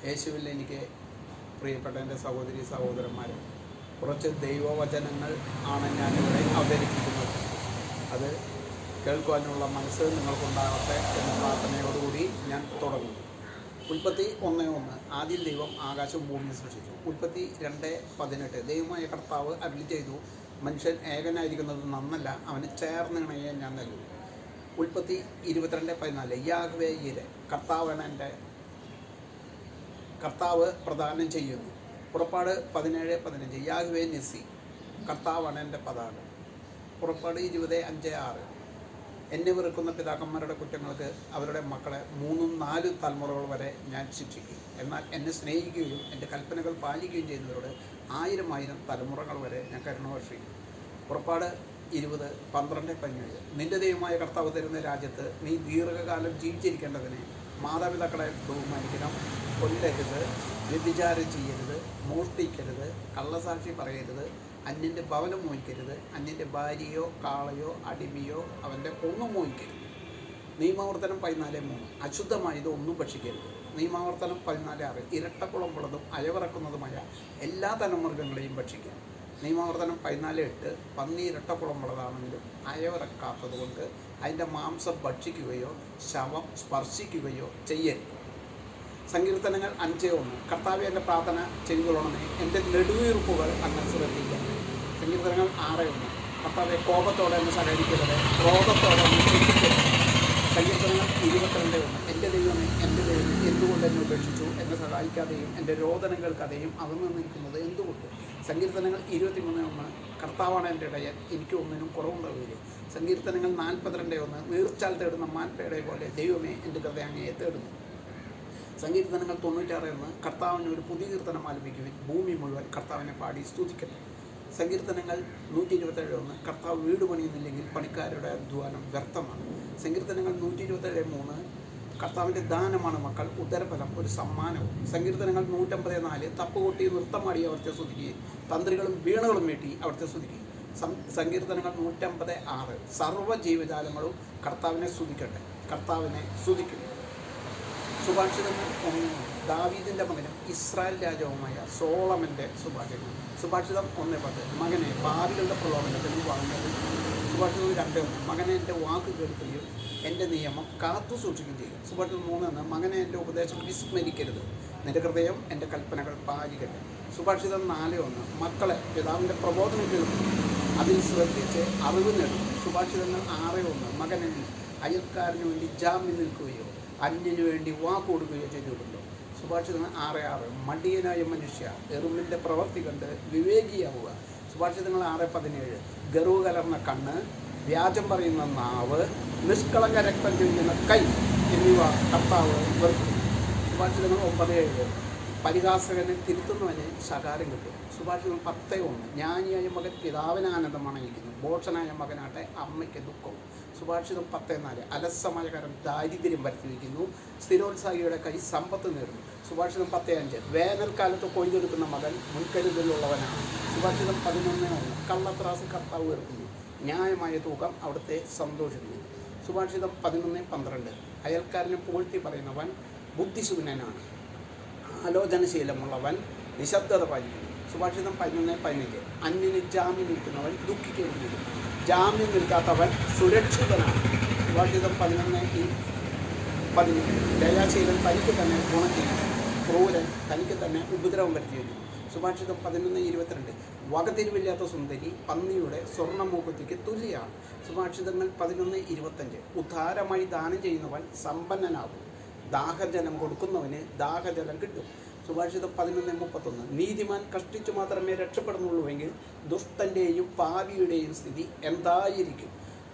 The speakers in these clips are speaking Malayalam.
യേശുവിൽ എനിക്ക് പ്രിയപ്പെട്ട എൻ്റെ സഹോദരി സഹോദരന്മാരെ, കുറച്ച് ദൈവവചനങ്ങൾ ആണ് ഞാനിവിടെ അവതരിപ്പിക്കുന്നത്. അത് കേൾക്കുവാനുള്ള മനസ്സ് നിങ്ങൾക്കുണ്ടാകട്ടെ എന്ന പ്രാർത്ഥനയോടുകൂടി ഞാൻ തുടങ്ങുന്നു. ഉൽപ്പത്തി 1:1 ആദ്യം ദൈവം ആകാശവും ഭൂമിയും സൃഷ്ടിച്ചു. ഉൽപ്പത്തി 2:18 ദൈവമായ കർത്താവ് അരുളി ചെയ്തു, മനുഷ്യൻ ഏകനായിരിക്കുന്നത് നന്നല്ല, അവന് ചേർന്നിണയെ ഞാൻ നൽകും. ഉൽപ്പത്തി 22:14 യാഹ്വേ യിരെ കർത്താവ് പ്രദാനം ചെയ്യുന്നു. പുറപ്പാട് 17:15 യാഹ്വേ നിസി കർത്താവാണ് എൻ്റെ പതാക. പുറപ്പാട് 20:5-6 എന്നെ വെറുക്കുന്ന പിതാക്കന്മാരുടെ കുറ്റങ്ങൾക്ക് അവരുടെ മക്കളെ 3-4 തലമുറകൾ വരെ ഞാൻ ശിക്ഷിക്കും. എന്നാൽ എന്നെ സ്നേഹിക്കുകയും എൻ്റെ കൽപ്പനകൾ പാലിക്കുകയും ചെയ്യുന്നവരോട് 1000 തലമുറകൾ വരെ ഞാൻ കരുണ വർഷിക്കും. പുറപ്പാട് 20:12-17 നിന്റെ ദൈവമായ കർത്താവ് തരുന്ന രാജ്യത്ത് നീ ദീർഘകാലം ജീവിച്ചിരിക്കേണ്ടതിന് മാതാപിതാക്കളെ ബഹുമാനിക്കണം, കൊല്ലരുത്, വ്യഭിചാരം ചെയ്യരുത്, മോഷ്ടിക്കരുത്, കള്ളസാക്ഷി പറയരുത്, അന്യൻ്റെ ഭവനം മോഹിക്കരുത്, അന്യൻ്റെ ഭാര്യയോ കാളയോ അടിമയോ അവൻ്റെ ഒന്നും മോഹിക്കരുത്. നിയമാവർത്തനം 14:3 അശുദ്ധമായത് ഒന്നും ഭക്ഷിക്കരുത്. നിയമാവർത്തനം 14:6 ഇരട്ടക്കുളമ്പുള്ളതും അയവിറക്കുന്നതുമായ എല്ലാ തലമൃഗങ്ങളെയും ഭക്ഷിക്കാം. നിയമാവർത്തനം 14:8 പന്നി ഇരട്ടക്കുളമ്പുള്ളതാണെങ്കിലും അയവിറക്കാത്തത് കൊണ്ട് അതിൻ്റെ മാംസം ഭക്ഷിക്കുകയോ ശവം സ്പർശിക്കുകയോ ചെയ്യരുത്. സങ്കീർത്തനങ്ങൾ 5:1 കർത്താവേ എൻ്റെ പ്രാർത്ഥന ചെയ്തുകൊള്ളണമേ, എൻ്റെ നെടുവീർപ്പുകൾ അങ്ങ് ശ്രദ്ധിക്കാം. സങ്കീർത്തനങ്ങൾ 6:1 കർത്താവെ കോപത്തോടെ എന്നെ സഹകരിക്കരുത്, ക്രോധത്തോടെ എന്നെ ശിക്ഷിക്കരുത്. സങ്കീർത്തനങ്ങൾ 22:1 എൻ്റെ ദൈവമേ എന്തുകൊണ്ട് എന്നെ ഉപേക്ഷിച്ചു, എന്നെ സഹായിക്കാതെയും എൻ്റെ രോദനം കേൾക്കാതെയും അകന്നു നിൽക്കുന്നത് എന്തുകൊണ്ട്. സങ്കീർത്തനങ്ങൾ 23:1 കർത്താവാണ് എൻ്റെ ഇടയൻ, എനിക്ക് ഒന്നിനും കുറവുണ്ടാവില്ല. സങ്കീർത്തനങ്ങൾ 42:1 നീർച്ചാൽ തേടുന്ന മാൻപേടെ പോലെ ദൈവമേ എൻ്റെ ഹൃദയം അങ്ങയെ തേടുന്നു. സങ്കീർത്തനങ്ങൾ 96:1 കർത്താവിന് ഒരു പുതിയ കീർത്തനം ആലപിക്കുവിൻ, ഭൂമി മുഴുവൻ കർത്താവിനെ പാടി സ്തുതിക്കട്ടെ. സങ്കീർത്തനങ്ങൾ 127:1 കർത്താവ് വീട് പണിയുന്നില്ലെങ്കിൽ പണിക്കാരുടെ അധ്വാനം വ്യർത്ഥമാണ്. സങ്കീർത്തനങ്ങൾ 127:3 കർത്താവിൻ്റെ ദാനമാണ് മക്കൾ, ഉദരഫലം ഒരു സമ്മാനവും. സങ്കീർത്തനങ്ങൾ 150:4 തപ്പുകൊട്ടി നൃത്തമാടി അവിടുത്തെ സ്തുതിക്കുകയും തന്ത്രികളും വീണകളും മീട്ടി അവിടുത്തെ സ്തുതിക്കുകയും. സങ്കീർത്തനങ്ങൾ 150:6 സർവ്വ ജീവജാലങ്ങളും കർത്താവിനെ സ്തുതിക്കട്ടെ, കർത്താവിനെ സ്തുതിക്കും. സുഭാഷിതങ്ങൾ 1 ദാവീദിൻ്റെ മകനും ഇസ്രായേൽ രാജാവുമായ സോളമൻ്റെ സുഭാഷിതം. സുഭാഷിതം 1:10 മകനെ പാപികളുടെ പ്രലോഭനത്തിൽ വാങ്ങരുത്. സുഭാഷിതം 2:1 മകനെ എൻ്റെ വാക്ക് കേൾക്കുകയും എൻ്റെ നിയമം കാത്തു സൂക്ഷിക്കുകയും ചെയ്യും. സുഭാഷിതം 3:1 മകനെ എൻ്റെ ഉപദേശം വിസ്മരിക്കരുത്, നിന്റെ ഹൃദയം എൻ്റെ കൽപ്പനകൾ പാലിക്കട്ടെ. സുഭാഷിതം 4:1 മക്കളെ പിതാവിൻ്റെ പ്രബോധനം കേൾക്കും, അതിൽ ശ്രദ്ധിച്ച് അറിവ് നേടും. സുഭാഷിതങ്ങൾ 6:1 മകനെ അയൽക്കാരന് വേണ്ടി ജാമ്യം നിൽക്കുകയോ അന്യന് വേണ്ടി വാക്കൊടുക്കുകയോ ചെയ്തിട്ടുണ്ടോ. സുഭാഷിതങ്ങൾ 6:6 മടിയനായ മനുഷ്യ എറുമ്പിൻ്റെ പ്രവൃത്തി കണ്ട് വിവേകിയാവുക. സുഭാഷിതങ്ങൾ 6:17 ഗർവ് കലർന്ന കണ്ണ്, വ്യാജം പറയുന്ന നാവ്, നിഷ്കളങ്ക രക്തം ചൊരിയുന്ന കൈ എന്നിവ കർത്താവ് വെറുക്കും. സുഭാഷിതങ്ങൾ 9:7 പരിഹാസകനെ തിരുത്തുന്നവന് ശകാരം കിട്ടും. സുഭാഷിതം 10:1 ജ്ഞാനിയായ മകൻ പിതാവിന് ആനന്ദം അണയിക്കുന്നു, ഭോഷനായ മകനാട്ടെ അമ്മയ്ക്ക് ദുഃഖവും. സുഭാഷിതം 10:4 അലസമായ കരം ദാരിദ്ര്യം വരുത്തി വയ്ക്കുന്നു, സ്ഥിരോത്സാഹിയുടെ കൈ സമ്പത്ത് നേടുന്നു. സുഭാഷിതം 10:5 വേനൽക്കാലത്ത് കൊയ്തെടുക്കുന്ന മകൻ മുൻകരുതലുള്ളവനാണ്. സുഭാഷിതം 11:1 കള്ളത്രാസ് കർത്താവ് വെറുക്കുന്നു, ന്യായമായ തൂക്കം അവിടുത്തെ സന്തോഷിക്കുന്നു. സുഭാഷിതം 11:12 അയൽക്കാരനെ പുകഴ്ത്തി പറയുന്നവൻ ബുദ്ധിശൂന്യനാണ്, ആലോചനശീലമുള്ളവൻ നിശബ്ദത പാലിക്കുന്നു. സുഭാഷിതം 11:15 അന്യന് ജാമ്യം നിൽക്കുന്നവൻ ദുഃഖിക്കുകയും ചെയ്യും, ജാമ്യം നിൽക്കാത്തവൻ സുരക്ഷിതനാണ്. സുഭാഷിതം 11:17 ദയാശീലൻ തനിക്ക് തന്നെ ഗുണം ചെയ്യും, ക്രൂരൻ തനിക്ക് തന്നെ ഉപദ്രവം വരുത്തി വയ്ക്കും. സുഭാഷിതം 11:22 വകതിരിവില്ലാത്ത സുന്ദരി പന്നിയുടെ സ്വർണ്ണമൂക്കുത്തിക്ക് തുല്യമാണ്. സുഭാഷിതങ്ങൾ 11:25 ഉദ്ധാരമായി ദാനം ചെയ്യുന്നവൻ സമ്പന്നനാകും, ദാഹജലം കൊടുക്കുന്നവന് ദാഹജലം കിട്ടും. സുഭാഷിതം 11:31 നീതിമാൻ കഷ്ടിച്ചു മാത്രമേ രക്ഷപ്പെടുന്നുള്ളൂവെങ്കിൽ ദുഷ്ടൻ്റെയും പാപിയുടെയും സ്ഥിതി എന്തായിരിക്കും.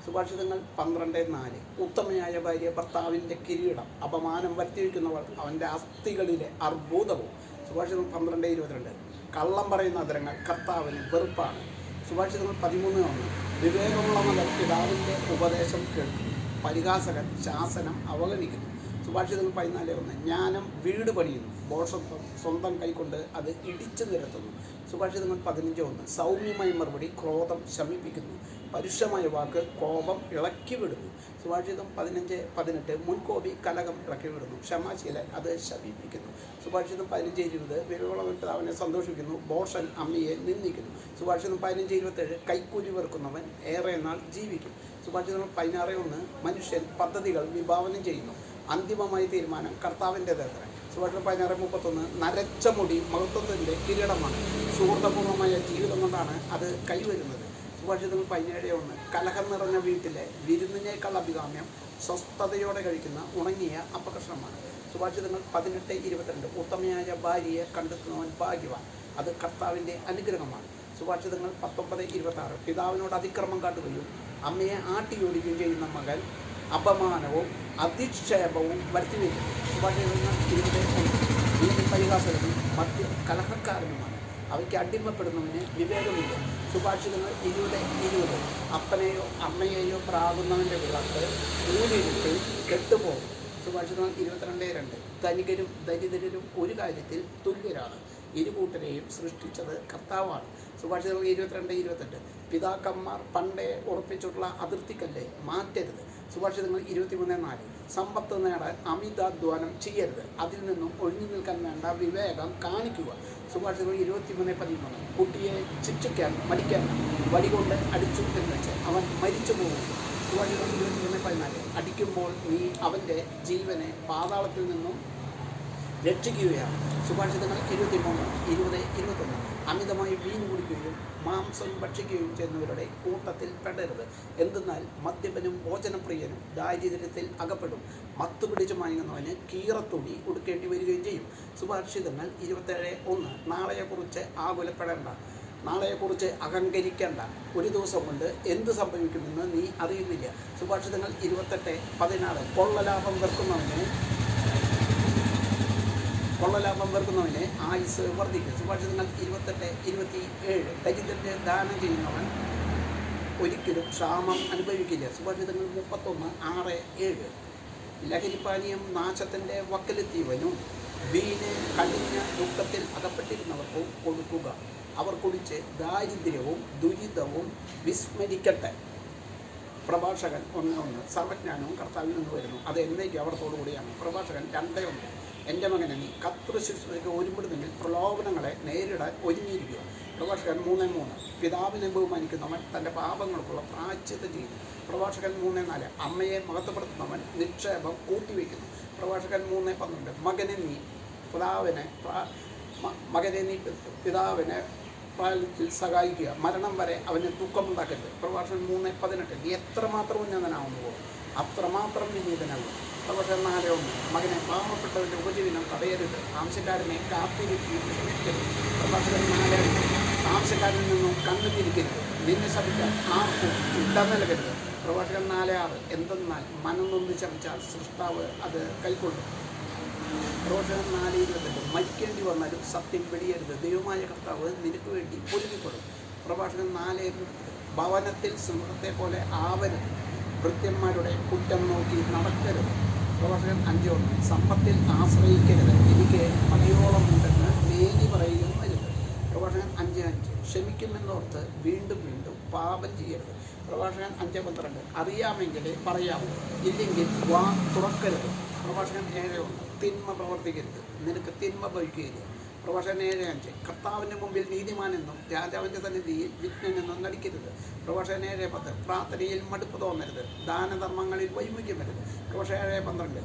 സുഭാഷിതങ്ങൾ 12:4 ഉത്തമയായ ഭാര്യ ഭർത്താവിൻ്റെ കിരീടം, അപമാനം വരുത്തിവെക്കുന്നവൾ അവൻ്റെ അസ്ഥികളിലെ അർബുദവും. സുഭാഷിതം 12:22 കള്ളം പറയുന്ന അധരങ്ങൾ കർത്താവിന് വെറുപ്പാണ്. സുഭാഷിതങ്ങൾ 13:1 വിവേകമുള്ള മകൻ പിതാവിൻ്റെ ഉപദേശം കേൾക്കുന്നു, പരിഹാസകൻ ശാസനം അവഗണിക്കുന്നു. സുഭാഷിതങ്ങൾ 14:1 ജ്ഞാനം വീട് പണിയുന്നു, ഭോഷത്വം സ്വന്തം കൈകൊണ്ട് അത് ഇടിച്ചു നിരത്തുന്നു. സുഭാഷിതങ്ങൾ 15:1 സൗമ്യമായ മറുപടി ക്രോധം ശമിപ്പിക്കുന്നു, പരുഷമായ വാക്ക് കോപം ഇളക്കി വിടുന്നു. സുഭാഷിതം 15:18 മുൻകോപി കലകം ഇളക്കി വിടുന്നു, ക്ഷമാശീലൻ അത് ശമിപ്പിക്കുന്നു. സുഭാഷിതം 15:20 വിരവളവൻ പിതാവിനെ സന്തോഷിക്കുന്നു, ഭോഷൻ അമ്മയെ നിന്ദിക്കുന്നു. സുഭാഷിതം 15:27 കൈക്കൂലി വെറുക്കുന്നവൻ ഏറെ നാൾ ജീവിക്കും. സുഭാഷിതം 16:1 മനുഷ്യൻ പദ്ധതികൾ വിഭാവനം ചെയ്യുന്നു, അന്തിമമായ തീരുമാനം കർത്താവിൻ്റെതത്ര. സുഭാഷിതം 16:31 നരച്ച മുടി മഹത്വത്തിൻ്റെ കിരീടമാണ്, സുഹൃത്തപൂർവമായ ജീവിതം കൊണ്ടാണ് അത് കൈവരുന്നത്. സുഭാഷിതം 17:1 കലഹം നിറഞ്ഞ വീട്ടിലെ വിരുന്നിനേക്കാൾ അഭികാമ്യം സ്വസ്ഥതയോടെ കഴിക്കുന്ന ഉണങ്ങിയ അപ്പകഷ്ണമാണ്. സുഭാഷിതങ്ങൾ 18:22 ഉത്തമയായ ഭാര്യയെ കണ്ടെത്തുന്നവൻ ഭാഗ്യവാൻ, അത് കർത്താവിൻ്റെ അനുഗ്രഹമാണ്. സുഭാഷിതങ്ങൾ 19:26 പിതാവിനോട് അതിക്രമം കാട്ടുകയും അമ്മയെ ആട്ടിയോടിക്കുകയും ചെയ്യുന്ന മകൻ അപമാനവും അധിക്ഷേപവും വരുത്തിവെക്കുന്നു. സുഭാഷിതങ്ങൾ 20:1 നീതി പരിഹാസകനും മറ്റ് കലഹക്കാരനുമാണ്, അവയ്ക്ക് അടിമപ്പെടുന്നവന് വിവേകമില്ല. സുഭാഷിതങ്ങൾ 20:20 അപ്പനെയോ അമ്മയെയോ പ്രാകുന്നവൻ്റെ വിളക്ക് ഊരിട്ട് കെട്ടുപോകും. സുഭാഷിതങ്ങൾ 22:2 ധനികരും ദരിദ്രരും ഒരു കാര്യത്തിൽ തുല്യരാണ്, ഇരുകൂട്ടരെയും സൃഷ്ടിച്ചത് കർത്താവാണ്. സുഭാഷിതങ്ങൾ 22:28 പിതാക്കന്മാർ പണ്ടേ ഉറപ്പിച്ചിട്ടുള്ള അതിർത്തിക്കല്ലേ മാറ്റരുത്. സുഭാഷിതങ്ങൾ 23:4 സമ്പത്ത് നേടാൻ അമിതാധ്വാനം ചെയ്യരുത്, അതിൽ നിന്നും ഒഴിഞ്ഞു നിൽക്കാൻ വേണ്ട വിവേകം കാണിക്കുക. സുഭാഷിതങ്ങൾ 23:13 കുട്ടിയെ ശിക്ഷിക്കാൻ മടിക്കാൻ വടികൊണ്ട് അടിച്ചു എന്ന് വെച്ച് അവൻ മരിച്ചു പോകും. സുഭാഷിതങ്ങൾ 23:14 അടിക്കുമ്പോൾ നീ അവൻ്റെ ജീവനെ പാതാളത്തിൽ നിന്നും രക്ഷിക്കുകയാണ്. സുഭാഷിതങ്ങൾ 23:20-21 അമിതമായി വീഞ്ഞു കുടിക്കുകയും മാംസം ഭക്ഷിക്കുകയും ചെയ്യുന്നവരുടെ കൂട്ടത്തിൽ പെടരുത്, എന്തെന്നാൽ മദ്യപനും ഭോജനപ്രിയനും ദാരിദ്ര്യത്തിൽ അകപ്പെടും, മത്തുപിടിച്ച് മയങ്ങുന്നവന് കീറത്തുണി ഉടുക്കേണ്ടി വരികയും ചെയ്യും. സുഭാഷിതങ്ങൾ 27:1 നാളെയെക്കുറിച്ച് ആകുലപ്പെടേണ്ട, നാളെയെക്കുറിച്ച് അഹങ്കരിക്കേണ്ട, ഒരു ദിവസം കൊണ്ട് എന്ത് സംഭവിക്കുമെന്ന് നീ അറിയുന്നില്ല. സുഭാഷിതങ്ങൾ 28:16 കൊള്ളലാഭം വെറുക്കുന്നവന് ആയുസ് വർദ്ധിക്കും. സുഭാഷിതങ്ങൾ 28:27 ദരിദ്രന് ദാനം ചെയ്യുന്നവൻ ഒരിക്കലും ക്ഷാമം അനുഭവിക്കില്ല. സുഭാഷിതങ്ങൾ 31:6-7 ലഹരിപ്പാനീയം നാശത്തിൻ്റെ വക്കലെത്തിയവനും വീണ് കഴിഞ്ഞ ദുഃഖത്തിൽ അകപ്പെട്ടിരുന്നവർക്കും കൊടുക്കുക, അവർ കുടിച്ച് ദാരിദ്ര്യവും ദുരിതവും വിസ്മരിക്കട്ടെ. പ്രഭാഷകൻ 1:1 സർവജ്ഞാനവും കർത്താവിൽ നിന്ന് വരുന്നു, അത് എന്നേക്കും അവർത്തോടു കൂടിയാണ്. പ്രഭാഷകൻ 2:1 എൻ്റെ മകനെ നീ കർത്തൃശുശ്രൂഷയ്ക്ക് ഒരുമ്പെടുന്നെങ്കിൽ പ്രലോഭനങ്ങളെ നേരിടാൻ ഒരുങ്ങിയിരിക്കുക. പ്രഭാഷകൻ 3:3 പിതാവിനെ ബഹുമാനിക്കുന്നവൻ തൻ്റെ പാപങ്ങൾക്കുള്ള പ്രായശ്ചിത്തം ചെയ്യുന്നു. പ്രഭാഷകൻ 3:4 അമ്മയെ മഹത്വപ്പെടുത്തുന്നവൻ നിക്ഷേപം കൂട്ടിവെക്കുന്നു. പ്രഭാഷകൻ 3:12 മകനെ നീ പിതാവിനെ പ്രായത്തിൽ സഹായിക്കുക, മരണം വരെ അവന് ദുഃഖമുണ്ടാക്കരുത്. പ്രഭാഷകൻ 3:18 നീ എത്രമാത്രം ഉന്നതനാവുന്നുവോ അത്രമാത്രം വിനീതനാകും. പ്രഭാഷകൻ 4:1 മകനെ പാവപ്പെട്ടവൻ്റെ ഉപജീവനം തടയരുത്, ആവശ്യക്കാരനെ കാത്തിരിക്കുകയും ക്ഷമിക്കരുത്. പ്രഭാഷകൻ 4:5 ആവശ്യക്കാരിൽ നിന്നും കണ്ണു തിരിക്കരുത്, നിന്നെ ശപിക്കാൻ ആർക്കും ഇടം നൽകരുത്. പ്രഭാഷകൻ 4:6 എന്തെന്നാൽ മനം നൊന്ന് ശപിച്ചാൽ സൃഷ്ടാവ് അത് കൈക്കൊള്ളും. പ്രഭാഷകൻ 4:28 മരിക്കേണ്ടി വന്നാലും സത്യം വെടിയരുത്, ദൈവമായ കർത്താവ് നിനക്ക് വേണ്ടി പൊരുതിക്കൊള്ളും. പ്രഭാഷകൻ 4:30 ഭവനത്തിൽ സിംഹത്തെ പോലെ ആവരുത്, ഭൃത്യന്മാരുടെ കുറ്റം നോക്കി നടക്കരുത്. പ്രഭാഷകൻ 5:1 സമ്പത്തിൽ ആശ്രയിക്കരുത്, എനിക്ക് മതിയോളം ഉണ്ടെന്ന് നേരി പറയുകയും വരുത്. പ്രഭാഷകൻ 5:5 ക്ഷമിക്കുമെന്നോർത്ത് വീണ്ടും വീണ്ടും പാപം ചെയ്യരുത്. പ്രഭാഷകൻ 5:12 അറിയാമെങ്കിലേ പറയാവൂ, ഇല്ലെങ്കിൽ വാ തുറക്കരുത്. പ്രഭാഷകൻ 7:1 തിന്മ പ്രവർത്തിക്കരുത്, നിനക്ക് തിന്മ ഭവിക്കുകയില്ല. പ്രഭാഷകൻ 7:5 കർത്താവിൻ്റെ മുമ്പിൽ നീതിമാനെന്നും രാജാവിൻ്റെ സന്നിധിയിൽ വിജ്ഞനെന്നും നടിക്കരുത്. പ്രഭാഷകൻ 7:10 പ്രാർത്ഥനയിൽ മടുപ്പ് തോന്നരുത്, ദാനധർമ്മങ്ങളിൽ വൈമുഖ്യം വരരുത്. പ്രഭാഷകൻ 7:12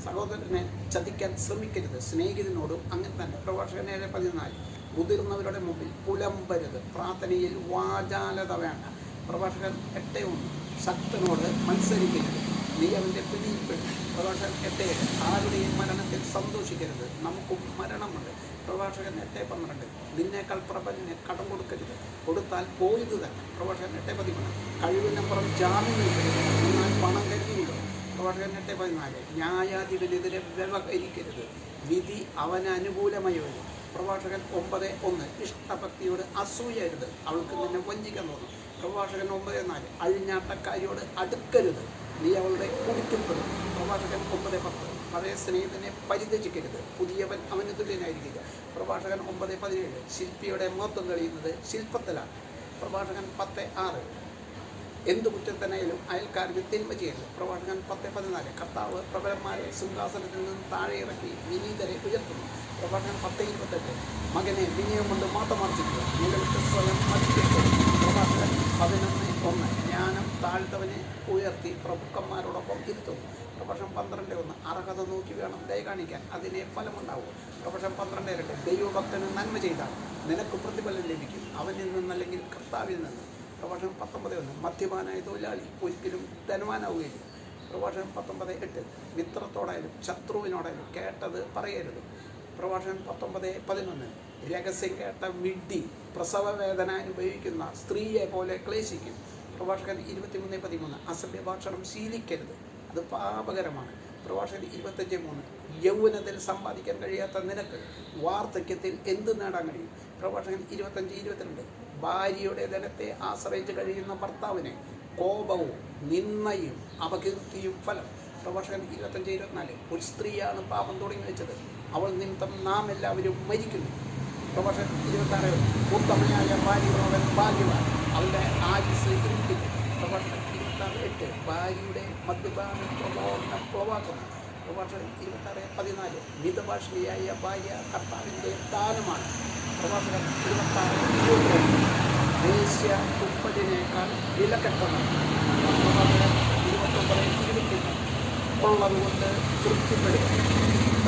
സഹോദരനെ ചതിക്കാൻ ശ്രമിക്കരുത്, സ്നേഹിതനോടും അങ്ങനെ തന്നെ. പ്രഭാഷകൻ 7:14 മുതിർന്നവരുടെ മുമ്പിൽ പുലമ്പരുത്, പ്രാർത്ഥനയിൽ വാചാലത വേണ്ട. പ്രഭാഷകൻ 8:1 ശക്തനോട് മത്സരിക്കരുത്, നീ അവൻ്റെ പിടിയിൽപ്പെടും. പ്രഭാഷകൻ 8:7 ആരുടെയും മരണത്തിൽ സന്തോഷിക്കരുത്, നമുക്കും മരണമുണ്ട്. പ്രഭാഷകൻ 8:12 നിന്നേക്കാൾ പ്രബലന് കടം കൊടുക്കരുത്, കൊടുത്താൽ പോയത് തന്നെ. പ്രഭാഷകൻ 8:13 കഴിവിനപ്പുറം ജാമ്യം നിൽക്കരുത്, എന്നാൽ പണം കരുതിയിടും. പ്രഭാഷകൻ 8:14 ന്യായാധിപനെതിരെ വ്യവഹരിക്കരുത്, വിധി അവന് അനുകൂലമായി വരും. പ്രഭാഷകൻ 9:1 ഇഷ്ടഭക്തിയോട് അസൂയരുത്, അവൾക്ക് നിന്നെ വഞ്ചിക്കാൻ തോന്നും. പ്രഭാഷകൻ 9:4 അഴിഞ്ഞാട്ടക്കാരിയോട് അടുക്കരുത്, നീ അവളുടെ കുടിക്കപ്പെടും. പ്രഭാഷകൻ 9:10 പഴയ സ്നേഹിതനെ പരിത്യജിക്കരുത്, പുതിയവൻ അവന് തുല്യനായിരിക്കുക. പ്രഭാഷകൻ 9:17 ശില്പിയുടെ മഹത്വം തെളിയുന്നത് ശില്പത്തിലാണ്. പ്രഭാഷകൻ 10:6 എന്ത് കുറ്റത്തിനായാലും അയൽക്കാരന് തിന്മ ചെയ്യരുത്. പ്രഭാഷകൻ 10:14 കർത്താവ് പ്രബലന്മാരെ സിംഹാസനത്തിൽ നിന്ന് താഴെ ഇറക്കി വിനീതരെ ഉയർത്തുന്നു. പ്രഭാഷകൻ 10:28 മകനെ വിനയം കൊണ്ട് മാറ്റമാർജിക്കുക, നിലവിട്ട് സ്വയം മതിക്കരുത്. പ്രഭാഷകൻ 11:1 ജ്ഞാനം താഴ്ത്തവനെ ഉയർത്തി പ്രഭുക്കന്മാരോടൊപ്പം ഇരുത്തുന്നു. പ്രഭാഷകൻ 12:1 അർഹത നോക്കി വേണം ദയ കാണിക്കാൻ, അതിനെ ഫലമുണ്ടാവും. പ്രഭാഷകൻ 12:2 ദൈവഭക്തന് നന്മ ചെയ്താൽ നിനക്ക് പ്രതിഫലം ലഭിക്കും, അവനിൽ നിന്നല്ലെങ്കിൽ കർത്താവിൽ നിന്ന്. പ്രഭാഷകൻ 19:1 മദ്യപാനായ തൊഴിലാളി ഒരിക്കലും ധനവാനാവുകയില്ല. പ്രഭാഷകൻ 19:8 മിത്രത്തോടായാലും ശത്രുവിനോടായാലും കേട്ടത് പറയരുത്. പ്രഭാഷകൻ 19:11 രഹസ്യം കേട്ട വിഡ്ഢി പ്രസവ വേദന അനുഭവിക്കുന്ന സ്ത്രീയെ പോലെ ക്ലേശിക്കും. പ്രഭാഷകൻ 23:13 അസഭ്യഭാഷണം ശീലിക്കരുത്, അത് പാപകരമാണ്. പ്രഭാഷകൻ 25:3 യൗവനത്തിൽ സമ്പാദിക്കാൻ കഴിയാത്ത നിനക്ക് വാർദ്ധക്യത്തിൽ എന്ത് നേടാൻ കഴിയും. പ്രഭാഷകൻ 25:22 ഭാര്യയുടെ ധനത്തെ ആശ്രയിച്ച് കഴിയുന്ന ഭർത്താവിനെ കോപവും നിന്ദയും അപകീർത്തിയും ഫലം. പ്രഭാഷകൻ 25:24 ഒരു സ്ത്രീയാണ് പാപം തുടങ്ങി വെച്ചത്, അവൾ നിമിത്തം നാം എല്ലാവരും മരിക്കുന്നു. പ്രഭാഷകൻ 26 ഉത്തമയായ ഭാര്യയോടൻ ഭാഗ്യവാൻ, അവളുടെ ആയുസ് ഇരിക്കുന്നു. പ്രഭാഷകൻ 26:8 ഭാര്യയുടെ മദ്യപാനം പ്രലോഭനം ഉളവാക്കുന്നു. പ്രഭാഷകൻ 26:14 മിതഭാഷിണിയായ ഭാര്യ കർത്താവിൻ്റെ ദാനമാണ്. പ്രഭാഷകൻ 26:22 ദേശീയ തുപ്പലിനേക്കാൾ വിലക്കെട്ടതാണ്. പ്രഭാഷകൻ 29:21 ഉള്ളതുകൊണ്ട് തൃപ്തിപ്പെടുക,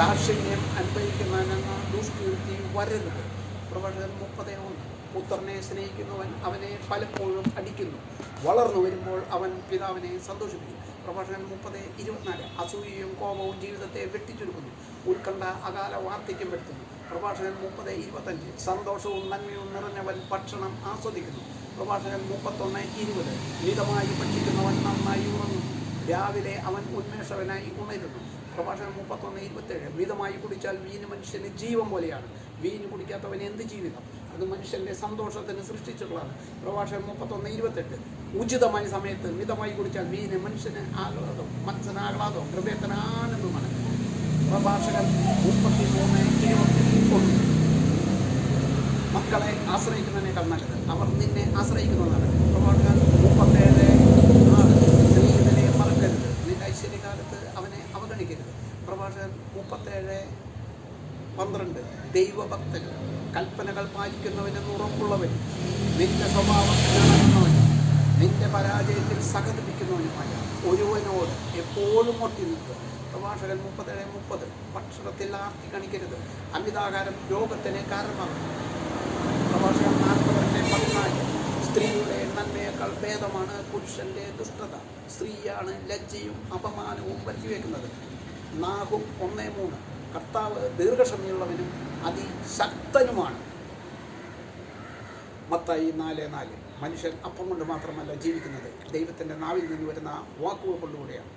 ദാക്ഷിണ്യം അനുഭവിക്കുന്നവനെന്ന ദുഷ്കീർത്തി വരരുത്. പ്രഭാഷകൻ 30:1 പുത്രനെ സ്നേഹിക്കുന്നവൻ അവനെ പലപ്പോഴും അടിക്കുന്നു, വളർന്നു വരുമ്പോൾ അവൻ പിതാവിനെ സന്തോഷിപ്പിക്കും. പ്രഭാഷകൻ 30:24 അസൂയയും കോപവും ജീവിതത്തെ വെട്ടിച്ചുരുക്കുന്നു, ഉത്കണ്ഠ അകാല വാർദ്ധക്യം വരുത്തുന്നു. പ്രഭാഷകൻ 30:25 സന്തോഷവും നന്മയും നിറഞ്ഞവൻ ഭക്ഷണം ആസ്വദിക്കുന്നു. പ്രഭാഷകൻ 31:20 മിതമായി ഭക്ഷിക്കുന്നവൻ നന്നായി ഉറങ്ങുന്നു, രാവിലെ അവൻ ഉന്മേഷവനായി ഉണരുന്നു. പ്രഭാഷകൻ 31:27 മിതമായി കുടിച്ചാൽ വീഞ്ഞ് മനുഷ്യന് ജീവൻ പോലെയാണ്, വീഞ്ഞ് കുടിക്കാത്തവൻ എന്ത് ജീവിതം, അത് മനുഷ്യൻ്റെ സന്തോഷത്തിന് സൃഷ്ടിച്ചിട്ടുള്ളതാണ്. പ്രഭാഷകൻ 31:28 ഉചിതമായ സമയത്ത് മിതമായി കുടിച്ചാൽ വീഞ്ഞ് മനുഷ്യന് ആഹ്ലാദവും മനസ്സിന് ആഹ്ലാദവും ഹൃദയത്തിന് ആനന്ദമാണ്. പ്രഭാഷകൻ 33:21 മക്കളെ ആശ്രയിക്കുന്നതിനേക്കാൾ നല്ലത് അവർ നിന്നെ ആശ്രയിക്കുന്നതാണ്. പ്രഭാഷകൻ 37:6 സ്നേഹിതനെ മറക്കരുത്, നിന്റെ ഐശ്വര്യകാലത്ത് അവനെ അവഗണിക്കരുത്. പ്രഭാഷകൻ 37:12 ദൈവഭക്തൻ കൽപ്പനകൾ പാലിക്കുന്നവനെന്ന് ഉറപ്പുള്ളവൻ, നിന്റെ സ്വഭാവം ഇണങ്ങുന്നവൻ, നിന്റെ പരാജയത്തിൽ സഹതപിക്കുന്നവനുമായ ഒരുവനോട് എപ്പോഴും ഒട്ടി നിൽക്കുക. പ്രഭാഷകൻ 37:30 ഭക്ഷണത്തിൽ ആർത്തി കാണിക്കരുത്, അമിതാഹാരം രോഗത്തിന് കാരണമാകുന്നു. പ്രഭാഷകൻ 42:14 സ്ത്രീയുടെ നന്മയേക്കാൾ ഭേദമാണ് പുരുഷന്റെ ദുഷ്ടത, സ്ത്രീയാണ് ലജ്ജയും അപമാനവും വരുത്തിവെക്കുന്നത്. നാഹും 1:3 കർത്താവ് ദീർഘക്ഷമയുള്ളവനും അതിശക്തനുമാണ്. മത്തായി 4:4 മനുഷ്യൻ അപ്പം കൊണ്ട് മാത്രമല്ല ജീവിക്കുന്നത്, ദൈവത്തിൻ്റെ നാവിൽ നിന്ന് വരുന്ന വാക്കുകൾ കൊണ്ടുകൂടെയാണ്.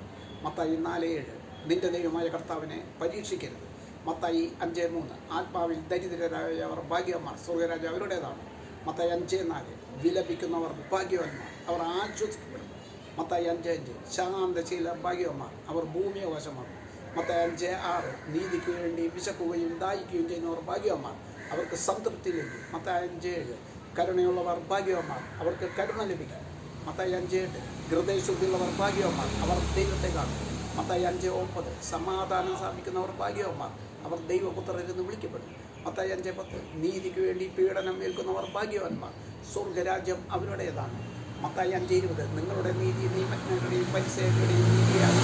മത്തായി 4:7 നിന്റെ ദൈവമായ കർത്താവിനെ പരീക്ഷിക്കരുത്. മത്തായി 5:3 ആത്മാവിൽ ദരിദ്രരായവർ ഭാഗ്യവാന്മാർ, സ്വർഗരാജ്യം അവരുടേതാണ്. മത്തായി 5:4 വിലപിക്കുന്നവർ ഭാഗ്യവാന്മാർ, അവർ ആശ്വസിക്കപ്പെടും. മത്തായി 5:5 ശാന്തശീല ഭാഗ്യവാന്മാർ, അവർ ഭൂമി അവകാശമാകും. മത്തായി 5:6 നീതിക്ക് വേണ്ടി വിശക്കുകയും ദാഹിക്കുകയും ചെയ്യുന്നവർ ഭാഗ്യവാന്മാർ, അവർക്ക് സംതൃപ്തി ലഭിക്കും. മത്തായി 5:7 കരുണയുള്ളവർ ഭാഗ്യവാന്മാർ, അവർക്ക് കരുണ ലഭിക്കും. മത്തായി 5:8 ഹൃദയശുദ്ധിയുള്ളവർ ഭാഗ്യവാന്മാർ, അവർ ദൈവത്തെ കാണും. മത്തായി 5:9 സമാധാനം സ്ഥാപിക്കുന്നവർ ഭാഗ്യവാന്മാർ, അവർ ദൈവപുത്രരെന്ന് വിളിക്കപ്പെടും. മത്തായി 5:10 നീതിക്ക് വേണ്ടി പീഡനം ഏൽക്കുന്നവർ ഭാഗ്യവാന്മാർ, സ്വർഗരാജ്യം അവരുടേതാണ്. മത്തായി 5:20 നിങ്ങളുടെ നീതി നിയമജ്ഞരുടെയും പരിസേയരുടെയും നീതിയാണ്,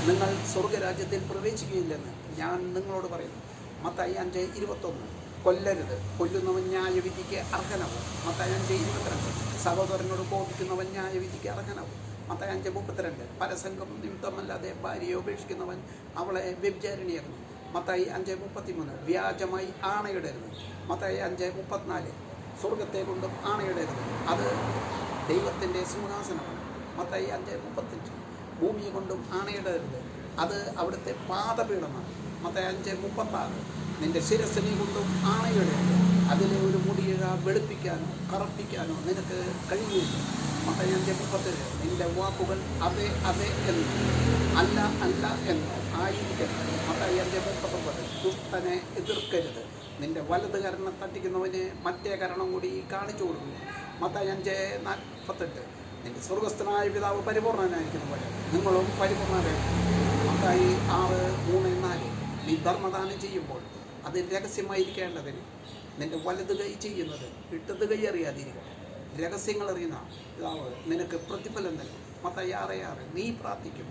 നിങ്ങൾ സ്വർഗരാജ്യത്തിൽ പ്രവേശിക്കുകയില്ലെന്ന് ഞാൻ നിങ്ങളോട് പറയുന്നു. മത്തായി 5:21 കൊല്ലരുത്, കൊല്ലുന്നവൻ ന്യായവിധിക്ക് അർഹനാവും. മത്തായി 5:22 സഹോദരനോട് കോപിക്കുന്നവൻ ന്യായവിധിക്ക് അർഹനാവും. മത്തായി 5:32 പരസംഗം നിമിത്തമല്ലാതെ ഭാര്യയെ ഉപേക്ഷിക്കുന്നവൻ അവളെ വ്യഭിചാരിണിയാക്കുന്നു. മത്തായി 5:33 വ്യാജമായി ആണയിടരുത്. മത്തായി 5:34 സ്വർഗത്തെ കൊണ്ടും ആണയിടരുത്, അത് ദൈവത്തിൻ്റെ സിംഹാസനമാണ്. മത്തായി 5:35 ഭൂമിയെ കൊണ്ടും ആണയിടരുത്, അത് അവിടുത്തെ പാദപീഠമാണ്. മത്തായി 5:36 നിന്റെ ശിരസ്സിനെ കൊണ്ടും ആണയിടരുത്, അതിലെ ഒരു മുടിയിഴ വെളുപ്പിക്കാനോ കറുപ്പിക്കാനോ നിനക്ക് കഴിയുകയില്ല. മത്തായി 5:37 നിന്റെ വാക്കുകൾ അതെ അതെ എന്ന് അല്ല അല്ല എന്ന് ആയിരിക്കണം. മത്തായി 5:39 ദുഷ്ടനെ എതിർക്കരുത്, നിന്റെ വലത് കരണം തട്ടിക്കുന്നവന് മറ്റേ കരണം കൂടി കാണിച്ചു കൊടുക്കുക. മത്തായി 5:48 നിന്റെ സ്വർഗസ്ഥനായ പിതാവ് പരിപൂർണനായിരിക്കുന്ന പോലെ നിങ്ങളും പരിപൂർണരായിരിക്കും. മത്തായി 6:3-4. നീ ധർമ്മദാനം ചെയ്യുമ്പോൾ അത് രഹസ്യമായിരിക്കേണ്ടതിന് നിന്റെ വലത് കൈ ചെയ്യുന്നത് ഇട്ടത് കൈ അറിയാതിരിക്കട്ടെ. രഹസ്യങ്ങൾ അറിയുന്ന പിതാവ് നിനക്ക് പ്രതിഫലം നൽകും. മത്തായി 6:6. നീ പ്രാർത്ഥിക്കും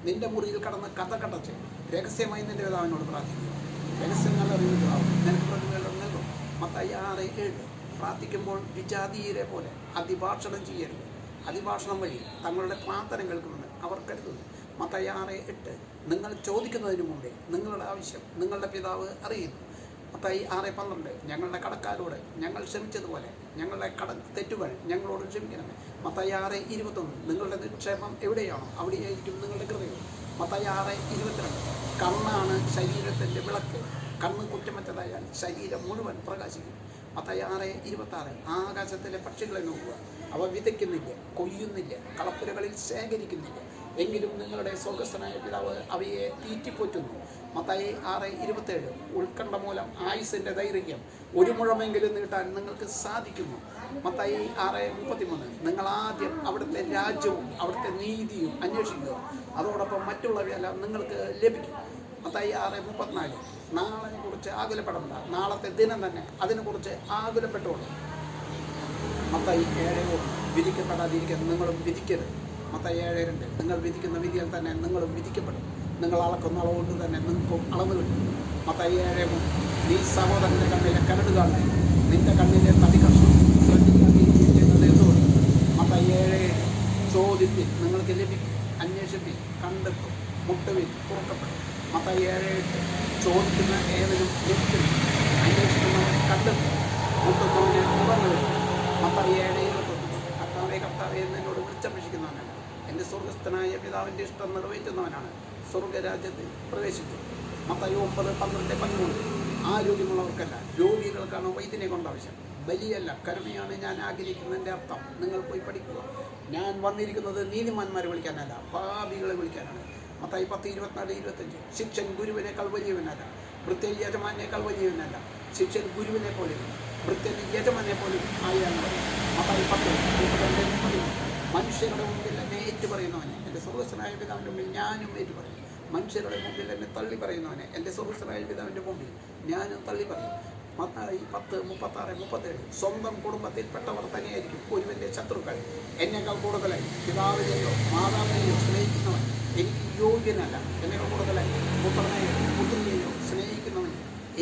നിന്റെ മുറിയിൽ കടന്ന് കഥ കടച്ച് രഹസ്യമായി നിന്റെ പിതാവിനോട് പ്രാർത്ഥിക്കും. രഹസ്യങ്ങൾ അറിയുന്ന പിതാവ് നിനക്ക് പ്രതിഫലം നൽകും. മത്തായി 6:7. പ്രാർത്ഥിക്കുമ്പോൾ വിജാതീയരെ പോലെ അതിഭാഷണം ചെയ്യരുത്. അതിഭാഷണം വഴി തങ്ങളുടെ പ്രാർത്ഥന കേൾക്കുമെന്ന് അവർ കരുതുന്നു. മത്തായി 6:8. നിങ്ങൾ ചോദിക്കുന്നതിന് മുമ്പേ നിങ്ങളുടെ ആവശ്യം നിങ്ങളുടെ പിതാവ് അറിയുന്നു. മത്തായി 6:12. ഞങ്ങളുടെ കടക്കാരോട് ഞങ്ങൾ ക്ഷമിച്ചതുപോലെ ഞങ്ങളുടെ തെറ്റുകൾ ഞങ്ങളോട് ക്ഷമിക്കണമേ. മത്തായി 6:21. നിങ്ങളുടെ നിക്ഷേപം എവിടെയാണോ അവിടെയായിരിക്കും നിങ്ങളുടെ ഹൃദയം. മത്തായി 6:22. കണ്ണാണ് ശരീരത്തിൻ്റെ വിളക്ക്. കണ്ണ് കുറ്റമറ്റതായാൽ ശരീരം മുഴുവൻ പ്രകാശിക്കും. മത്തായി 6:26. ആകാശത്തിലെ പക്ഷികളെ നോക്കുക, അവ വിതയ്ക്കുന്നില്ല, കൊയ്യുന്നില്ല, കളപ്പുരകളിൽ ശേഖരിക്കുന്നില്ല, എങ്കിലും നിങ്ങളുടെ സ്വർഗസ്ഥനായ പിതാവ് അവയെ തീറ്റിപ്പോറ്റുന്നു. മത്തായി 6:27. ഉത്കണ്ഠ മൂലം ആയുസിൻ്റെ ദൈർഘ്യം 1 മുഴമെങ്കിലും നീട്ടാൻ നിങ്ങൾക്ക് സാധിക്കുന്നു. മത്തായി 6:33. നിങ്ങൾ ആദ്യം അവിടുത്തെ രാജ്യവും അവിടുത്തെ നീതിയും അന്വേഷിക്കുക, അതോടൊപ്പം മറ്റുള്ളവയെല്ലാം നിങ്ങൾക്ക് ലഭിക്കും. മത്തായി 6:34. നാളെ കുറിച്ച് ആകുലപ്പെടണ്ട, നാളത്തെ ദിനം തന്നെ അതിനെക്കുറിച്ച് ആകുലപ്പെട്ടോളൂ. മത്തായി 7:1. വിധിക്കപ്പെടാതിരിക്കാൻ നിങ്ങളും വിധിക്കരുത്. മത്തായി 7:2. നിങ്ങൾ വിധിക്കുന്ന വിധിയാൽ തന്നെ നിങ്ങളും വിധിക്കപ്പെടും. നിങ്ങൾ അളക്കുന്ന അളവുകൊണ്ട് തന്നെ നിങ്ങൾക്കും അളവ് കിട്ടും. മത്തായി 7:3. നീ സഹോദരൻ്റെ കണ്ണിലെ കരട് കാണുക, നിന്റെ കണ്ണിലെ തടി കഷ്ണം ശ്രദ്ധിക്കാതിരിക്കുന്നത് എന്തുകൊണ്ട്? മത്തായി 7:7. ചോദിപ്പിൻ നിങ്ങൾക്ക് ലഭിക്കും, അന്വേഷിപ്പിൻ കണ്ടെത്തും, മുട്ടുവിൻ തുറക്കപ്പെടും. മത്തായി 7:8. ചോദിക്കുന്ന ഏവനും ലഭിക്കും, അന്വേഷിക്കുന്നവനെ കണ്ടെത്തും, മുട്ടുന്നവനെ തുറന്നു വരും. മത്തായി 7:21. കർത്താവേ എന്നോട് വിളിച്ചപേക്ഷിക്കുന്നവനാണ് എൻ്റെ സ്വർഗസ്ഥനായ പിതാവിൻ്റെ ഇഷ്ടം നിറവേറ്റുന്നവനാണ് സ്വർഗരാജ്യത്തിൽ പ്രവേശിക്കും. മത്തായി 9:12-13. ആരോഗ്യമുള്ളവർക്കല്ല രോഗികൾക്കാണ് വൈദ്യനെ കൊണ്ട് ആവശ്യം. ബലിയല്ല കരുണയാണ് ഞാൻ ആഗ്രഹിക്കുന്നതിൻ്റെ അർത്ഥം നിങ്ങൾ പോയി പഠിക്കുക. ഞാൻ വന്നിരിക്കുന്നത് നീതിമാന്മാരെ വിളിക്കാനല്ല, പാപികളെ വിളിക്കാനാണ്. മത്തായി 10:24-25. ശിക്ഷൻ ഗുരുവിനേക്കാൾ വലിയവനല്ല, വൃത്യൻ യജമാനേക്കാൾ വലിയവനല്ല. ശിക്ഷൻ ഗുരുവിനെ പോലെയും വൃത്യൻ യജമാനെ പോലും ആയാണ്. മത്തായി 10:32-33. മനുഷ്യരുടെ മുമ്പിൽ എന്നെ ഏറ്റുപറയുന്നവനെ എൻ്റെ സ്വർഗസ്ഥനായ പിതാവിൻ്റെ മുമ്പിൽ ഞാനും ഏറ്റുപറയും. മനുഷ്യരുടെ മുമ്പിൽ എന്നെ തള്ളി പറയുന്നവനെ എൻ്റെ സ്വർഗസ്ഥനായ പിതാവിൻ്റെ മുമ്പിൽ ഞാനും തള്ളി പറയും. മത്തായി 10:36-37. സ്വന്തം കുടുംബത്തിൽപ്പെട്ടവർ തന്നെയായിരിക്കും ഒരുവൻ്റെ ശത്രുക്കൾ. എന്നേക്കാൾ കൂടുതലായി പിതാവിനെയോ മാതാവിനെയോ സ്നേഹിക്കുന്നവൻ എനിക്ക് യോഗ്യനല്ല. എന്നേക്കാൾ കൂടുതലായി പുത്രനെയോ പുത്രിയെയോ സ്നേഹിക്കുന്നവൻ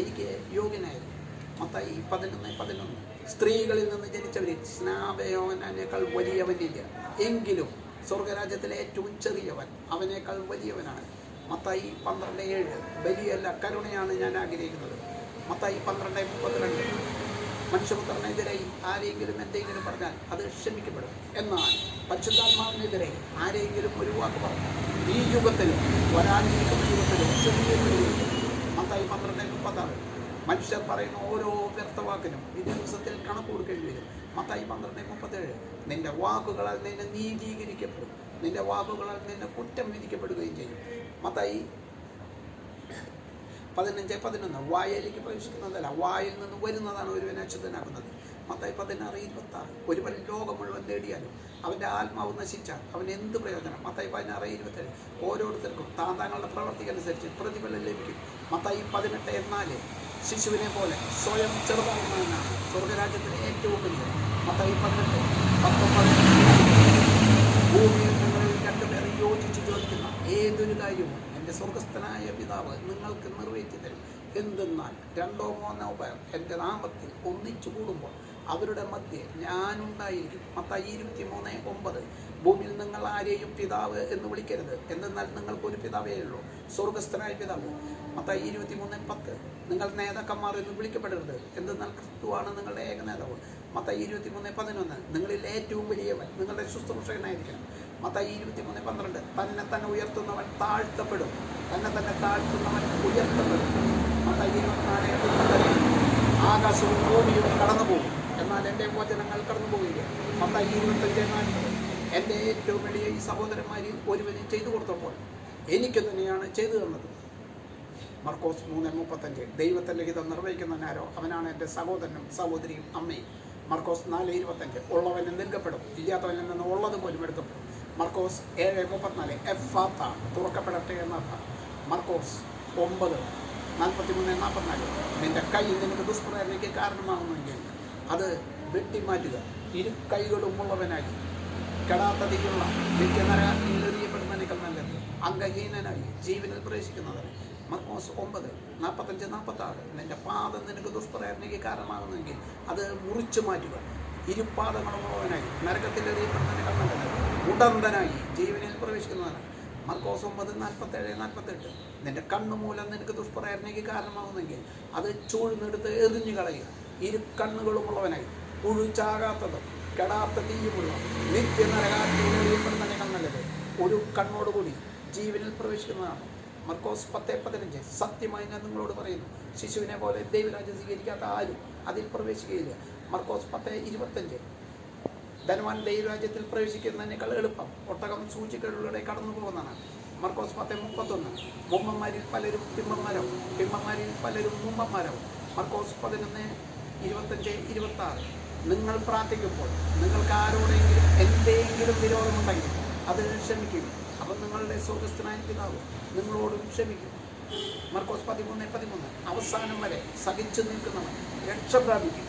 എനിക്ക് യോഗ്യനായിരുന്നു. മത്തായി 11:11. സ്ത്രീകളിൽ നിന്ന് ജനിച്ചവരിൽ സ്നാപയോനേക്കാൾ വലിയവനില്ല, എങ്കിലും സ്വർഗരാജ്യത്തിലെ ഏറ്റവും ചെറിയവൻ അവനേക്കാൾ വലിയവനാണ്. മത്തായി 12:7. ബലിയല്ല കരുണയാണ് ഞാൻ ആഗ്രഹിക്കുന്നത്. മത്തായി 12:32. മനുഷ്യപുത്രനെതിരെ ആരെങ്കിലും എന്തെങ്കിലും പറഞ്ഞാൽ അത് ക്ഷമിക്കപ്പെടും, എന്നാൽ പരിശുദ്ധാത്മാവിനെതിരെ ആരെങ്കിലും ഒരു വാക്ക് പറഞ്ഞാൽ ഈ യുഗത്തിലും വരാനിരിക്കുന്ന യുഗത്തിലും ക്ഷമിക്കപ്പെടുകയില്ല. മത്തായി 12:36. മനുഷ്യർ പറയുന്ന ഓരോ വ്യർത്ഥവാക്കിനും ഈ ദിവസത്തിൽ കണക്ക് കൊടുക്കേണ്ടി വരും. മത്തായി 12:37. നിന്റെ വാക്കുകളാൽ നിന്നെ നീതീകരിക്കപ്പെടും, നിന്റെ വാക്കുകളാൽ നിന്നെ കുറ്റം വിധിക്കപ്പെടുകയും ചെയ്യും. മത്തായി 15:11. വായയിലേക്ക് പ്രവേശിക്കുന്നതല്ല, വായിൽ നിന്ന് വരുന്നതാണ് ഒരുവനെ അശുദ്ധനാക്കുന്നത്. മത്തായി 16:26. ഒരുവൻ ലോകം മുഴുവൻ നേടിയാലും അവൻ്റെ ആത്മാവ് നശിച്ചാൽ അവൻ എന്ത് പ്രയോജനം? മത്തായി 16:27. ഓരോരുത്തർക്കും താങ്കളുടെ പ്രവർത്തിക്കനുസരിച്ച് പ്രതിഫലം ലഭിക്കും. മത്തായി 18:4. ശിശുവിനെ പോലെ സ്വയം ചെറുതാകുന്നതിനാണ് സ്വർഗരാജ്യത്തിലെ ഏറ്റവും വലിയ. മത്തായി 18:19. ഭൂമിയിൽ നിങ്ങളിൽ രണ്ടുപേരെ യോജിച്ച് ചോദിക്കുന്ന ഏതൊരു കാര്യവും എൻ്റെ സ്വർഗസ്ഥനായ പിതാവ് നിങ്ങൾക്ക് നിറവേറ്റി തരും. എന്തെന്നാൽ 2-3 പേർ എൻ്റെ നാമത്തിൽ ഒന്നിച്ചു കൂടുമ്പോൾ അവരുടെ മധ്യേ ഞാനുണ്ടായിരിക്കും. മത്തായി 23:9. ഭൂമിയിൽ നിങ്ങൾ ആരെയും പിതാവ് എന്ന് വിളിക്കരുത്, എന്തെന്നാൽ നിങ്ങൾക്കൊരു പിതാവേ ഉള്ളൂ, സ്വർഗസ്ഥനായ പിതാവ്. മത്തായി 23:10. നിങ്ങൾ നേതാക്കന്മാർ എന്ന് വിളിക്കപ്പെടരുത്, എന്തെന്നാൽ ക്രിസ്തുവാണ് നിങ്ങളുടെ ഏക നേതാവ്. മത്തായി 23:11. നിങ്ങളിൽ ഏറ്റവും വലിയവൻ നിങ്ങളുടെ ശുശ്രൂഷകനായിരിക്കണം. മത്തായി 23:12. തന്നെ ഉയർത്തുന്നവൻ താഴ്ത്തപ്പെടും, തന്നെ താഴ്ത്തുന്നവൻ ഉയർത്തപ്പെടും. മത്തായി 24:30. ആകാശവും ഭൂമിയും കടന്നു പോകും, എന്നാൽ എൻ്റെ വചനങ്ങൾ കടന്നു പോകില്ല. മത്തായി 25:40. എൻ്റെ ഏറ്റവും വലിയ ഈ സഹോദരന്മാരിൽ ഒരുവന് ചെയ്തു കൊടുത്തപ്പോൾ എനിക്ക് തന്നെയാണ് ചെയ്തു തന്നത്. മർക്കോസ് 3:35. ദൈവത്തിൻ്റെ ഹിതം നിർവഹിക്കുന്നവനാരോ അവനാണ് എൻ്റെ സഹോദരനും സഹോദരിയും അമ്മയും. മർക്കോസ് 4:25 ഉള്ളവൻ നൽകപ്പെടും, ഇല്ലാത്തവനിൽ നിന്ന് ഉള്ളത് പോലും എടുക്കപ്പെടും. മർക്കോസ് 7:34 എഫാത്ത തുറക്കപ്പെടട്ടെ എന്നർത്ഥം. മർക്കോസ് 9:43-44 നിന്റെ കൈ നിനക്ക് ദുഷ്പ്രേരണയ്ക്ക് കാരണമാകുമെങ്കിൽ അത് വെട്ടിമാറ്റുക. ഇരു കൈകളും ഉള്ളവനായി കെടാത്തതിലുള്ള നിത്യനരകത്തിൽ എറിയപ്പെടുന്നതിനേക്കാൾ നല്ലത് അംഗഹീനനായി ജീവനിൽ പ്രവേശിക്കുന്നവരെ. മർക്കോസ് 9:45-46 നിന്റെ പാദം നിനക്ക് ദുഷ്പ്രേരണയ്ക്ക് കാരണമാകുന്നെങ്കിൽ അത് മുറിച്ചു മാറ്റുക. ഇരുപാദങ്ങളുള്ളവനായി നരകത്തിൽ എറിയപ്പെടുന്നതിനേക്കാൾ നല്ലത് ഉടന്തനായി ജീവനിൽ പ്രവേശിക്കുന്നവരാണ്. മർക്കോസ് 9:47-48 നിന്റെ കണ്ണുമൂലം നിനക്ക് ദുഷ്പ്രേരണയ്ക്ക് കാരണമാകുന്നെങ്കിൽ അത് ചൂഴ്ന്നെടുത്ത് എറിഞ്ഞു കളയുക. ഇരു കണ്ണുകളുമുള്ളവനായി പുഴുചാകാത്തതും കെടാത്ത തീയുമുള്ള നിത്യനരകത്തിൽ എറിയപ്പെടുന്നതിനേക്കാൾ നല്ലത് ഒരു കണ്ണോടുകൂടി ജീവനിൽ പ്രവേശിക്കുന്നതാണ്. മർക്കോസ് 10:15 സത്യമായി ഞാൻ നിങ്ങളോട് പറയുന്നു, ശിശുവിനെ പോലെ ദൈവരാജ്യം സ്വീകരിക്കാത്ത ആരും അതിൽ പ്രവേശിക്കുകയില്ല. മർക്കോസ് 10:25 ധനവാൻ ദൈവരാജ്യത്തിൽ പ്രവേശിക്കുന്നതിനേക്കാൾ എളുപ്പം ഒട്ടകം സൂചികളിലൂടെ കടന്നു പോകുന്നതാണ്. മർക്കോസ് 10:31 മുമ്പന്മാരിൽ പലരും പിമ്പന്മാരാവും, പിമ്പന്മാരിൽ പലരും മുമ്പന്മാരാവും. മർക്കോസ് 11:25-26 നിങ്ങൾ പ്രാർത്ഥിക്കുമ്പോൾ നിങ്ങൾക്ക് ആരോടെങ്കിലും എന്തെങ്കിലും വിരോധമുണ്ടെങ്കിൽ അത് ക്ഷമിക്കുക, അപ്പം നിങ്ങളുടെ സ്വർഗ്ഗസ്ഥനായ പിതാവ് നിങ്ങളോടും ക്ഷമിക്കും. മർക്കോസ് 13:13 അവസാനം വരെ സഹിച്ചു നിൽക്കുന്നവൻ രക്ഷ പ്രാപിക്കും.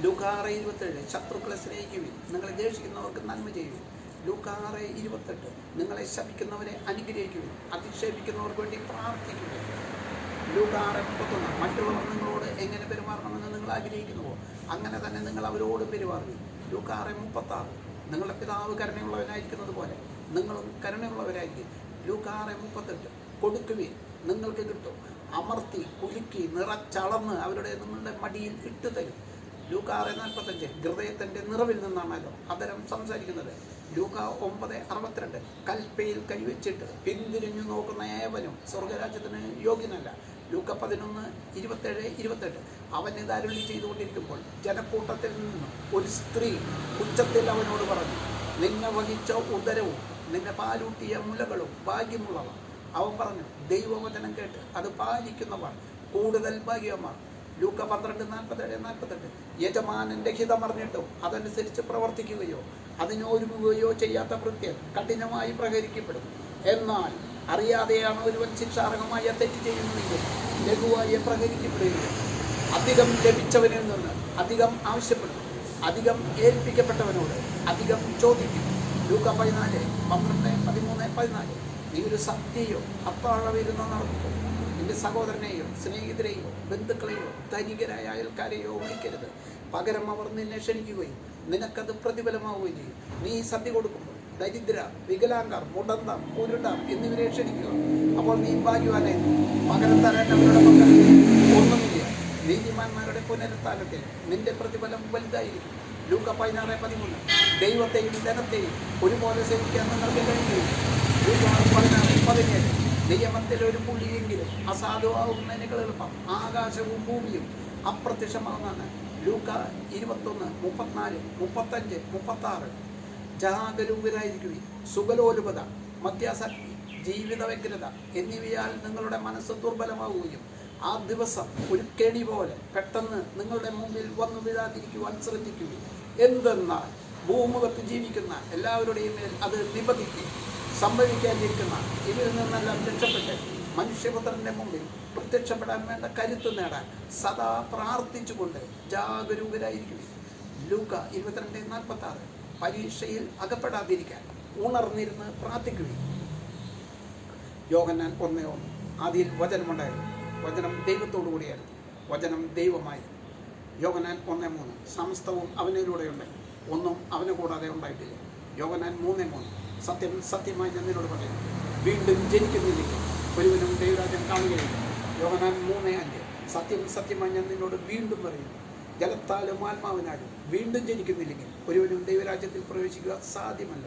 ലൂക്കാ 6:27 ശത്രുക്കളെ സ്നേഹിക്കുവിൻ, നിങ്ങളെ ദ്വേഷിക്കുന്നവർക്ക് നന്മ ചെയ്യുവിൻ. ലൂക്കാ 6:28 നിങ്ങളെ ശപിക്കുന്നവരെ അനുഗ്രഹിക്കുവിൻ, അധിക്ഷേപിക്കുന്നവർക്ക് വേണ്ടി പ്രാർത്ഥിക്കുവിൻ. ലൂക്കാ 6:31 മറ്റുള്ളവർ നിങ്ങളോട് എങ്ങനെ പെരുമാറണമെന്ന് നിങ്ങൾ ആഗ്രഹിക്കുന്നുവോ അങ്ങനെ തന്നെ നിങ്ങൾ അവരോട് പെരുമാറുവിൻ. ലൂക്കാ 6:36 നിങ്ങളുടെ പിതാവ് കരുണയുള്ളവനായിരിക്കുന്നത് പോലെ നിങ്ങളും കരുണയുള്ളവരായിരിക്കും. ലൂക്കാ 6:38 കൊടുക്കുവിൻ, നിങ്ങൾക്ക് കിട്ടും, അമർത്തി കുലുക്കി നിറച്ചളന്ന് നിങ്ങളുടെ മടിയിൽ ഇട്ടു തരും. ലൂക്കാ 6:45 ഹൃദയത്തിൻ്റെ നിറവിൽ നിന്നാണല്ലോ അതരം സംസാരിക്കുന്നത്. ലൂക്കാ 9:62 കൽപ്പയിൽ കൈവച്ചിട്ട് പിന്തിരിഞ്ഞു നോക്കുന്ന ഏവനും സ്വർഗരാജ്യത്തിന് യോഗ്യനല്ല. ലൂക്കാ 11:27-28 അവൻ ഇത് അരുളി ചെയ്തുകൊണ്ടിരിക്കുമ്പോൾ ജനക്കൂട്ടത്തിൽ നിന്നും ഒരു സ്ത്രീ ഉച്ചത്തിൽ അവനോട് പറഞ്ഞു, നിന്നെ വഹിച്ച ഉദരവും നിന്നെ പാലൂട്ടിയ മുലകളും ഭാഗ്യമുള്ളവ. അവൻ പറഞ്ഞു, ദൈവവചനം കേട്ട് അത് പാലിക്കുന്നവർ കൂടുതൽ ഭാഗ്യവാന്മാർ. ലൂക്കാ 12:47-48 യജമാനന്റെ ഹിതമറിഞ്ഞിട്ടും അതനുസരിച്ച് പ്രവർത്തിക്കുകയോ അതിനൊരുങ്ങുകയോ ചെയ്യാത്ത ഭൃത്യൻ കഠിനമായി പ്രഹരിക്കപ്പെടും. എന്നാൽ അറിയാതെയാണ് ഒരുവൻ ശിക്ഷാർഹമായ തെറ്റ് ചെയ്യുന്നതെങ്കിൽ ലഘുവായി പ്രഹരിക്കപ്പെടുകയും അധികം ലഭിച്ചവനിൽ നിന്ന് അധികം ആവശ്യപ്പെടും, അധികം ഏൽപ്പിക്കപ്പെട്ടവനോട് അധികം ചോദിക്കും. ലൂക്കാ 14:13-14 നീ ഒരു സദ്യയോ അത്താഴവിരുന്നോ നടത്തുമ്പോൾ നിന്റെ സഹോദരനെയോ സ്നേഹിതരെയോ ബന്ധുക്കളെയോ ധനികരായ അയൽക്കാരെയോ വിളിക്കരുത്. പകരം അവർ നിന്നെ ക്ഷണിക്കുകയും നിനക്കത് പ്രതിഫലമാവുകയും ചെയ്യും. നീ സദ്യ കൊടുക്കുമ്പോൾ ദരിദ്ര, വികലാംഗർ, മുടന്തർ, കുരുടർ എന്നിവരെ ക്ഷണിക്കുക. അപ്പോൾ നീ ഭാഗ്യവാനായി. പകരം തരേണ്ടവരുടെ മക്കൾ ഒന്നുമില്ല. നീതിമാന്മാരുടെ പുനരുത്ഥാനത്തിൽ നിന്റെ പ്രതിഫലം വലുതായിരിക്കും. ലൂക്കാ 16:13 ദൈവത്തെയും ധനത്തെയും ഒരുപോലെ സേവിക്കാൻ നിങ്ങൾക്ക് കഴിയുകയില്ല. ലൂക്കാ 16:17 നിയമത്തിൽ ഒരു പുള്ളിയെങ്കിലും അസാധുവാകുന്നതിനേക്കാൾ എളുപ്പം ആകാശവും ഭൂമിയും അപ്രത്യക്ഷമാകുന്നതാണ്. ലൂക്കാ 21:34-35-36 ജാഗരൂകരായിരിക്കുകയും സുഖലോലുപത, മദ്യാസക്തി, ജീവിത വ്യഗ്രത എന്നിവയാൽ നിങ്ങളുടെ മനസ്സ് ദുർബലമാവുകയും ആ ദിവസം ഒരു കെണി പോലെ പെട്ടെന്ന് നിങ്ങളുടെ മുമ്പിൽ വന്നു വീഴാതിരിക്കുവാൻ ശ്രദ്ധിക്കുകയും. എന്തെന്നാൽ ഭൂമുഖത്ത് ജീവിക്കുന്ന എല്ലാവരുടെയും മേൽ അത് നിബന്ധിക്കും. സംഭവിക്കാതിരിക്കുന്ന ഇതിൽ നിന്നെല്ലാം രക്ഷപ്പെട്ട് മനുഷ്യപുത്രൻ്റെ മുമ്പിൽ പ്രത്യക്ഷപ്പെടാൻ വേണ്ട കരുത്ത് നേടാൻ സദാ പ്രാർത്ഥിച്ചുകൊണ്ട് ജാഗരൂകരായിരിക്കും. ലൂക്കാ 22:46 പരീക്ഷയിൽ അകപ്പെടാതിരിക്കാൻ ഉണർന്നിരുന്ന് പ്രാർത്ഥിക്കുകയും. യോഹന്നാൻ 1:1 ആദിയിൽ വചനമുണ്ടായിരുന്നു, വചനം ദൈവത്തോടു കൂടിയായിരുന്നു, വചനം ദൈവമായിരുന്നു. യോഹന്നാൻ 1:3 സമസ്തവും അവനിലൂടെയുണ്ട്, ഒന്നും അവനെ കൂടാതെ ഉണ്ടായിട്ടില്ല. യോഹന്നാൻ 3:3 സത്യം സത്യമായി ഞാൻ നിന്നോട് പറയുന്നു, വീണ്ടും ജനിക്കുന്നില്ലെങ്കിൽ ഒരുവനും ദൈവരാജ്യം കാണുകയില്ല. യോഹന്നാൻ 3:5 സത്യം സത്യമായി ഞാൻ നിന്നോട് വീണ്ടും പറയുന്നു, ജലത്താലും ആത്മാവിനാലും വീണ്ടും ജനിക്കുന്നില്ലെങ്കിൽ ഒരുവനും ദൈവരാജ്യത്തിൽ പ്രവേശിക്കുക സാധ്യമല്ല.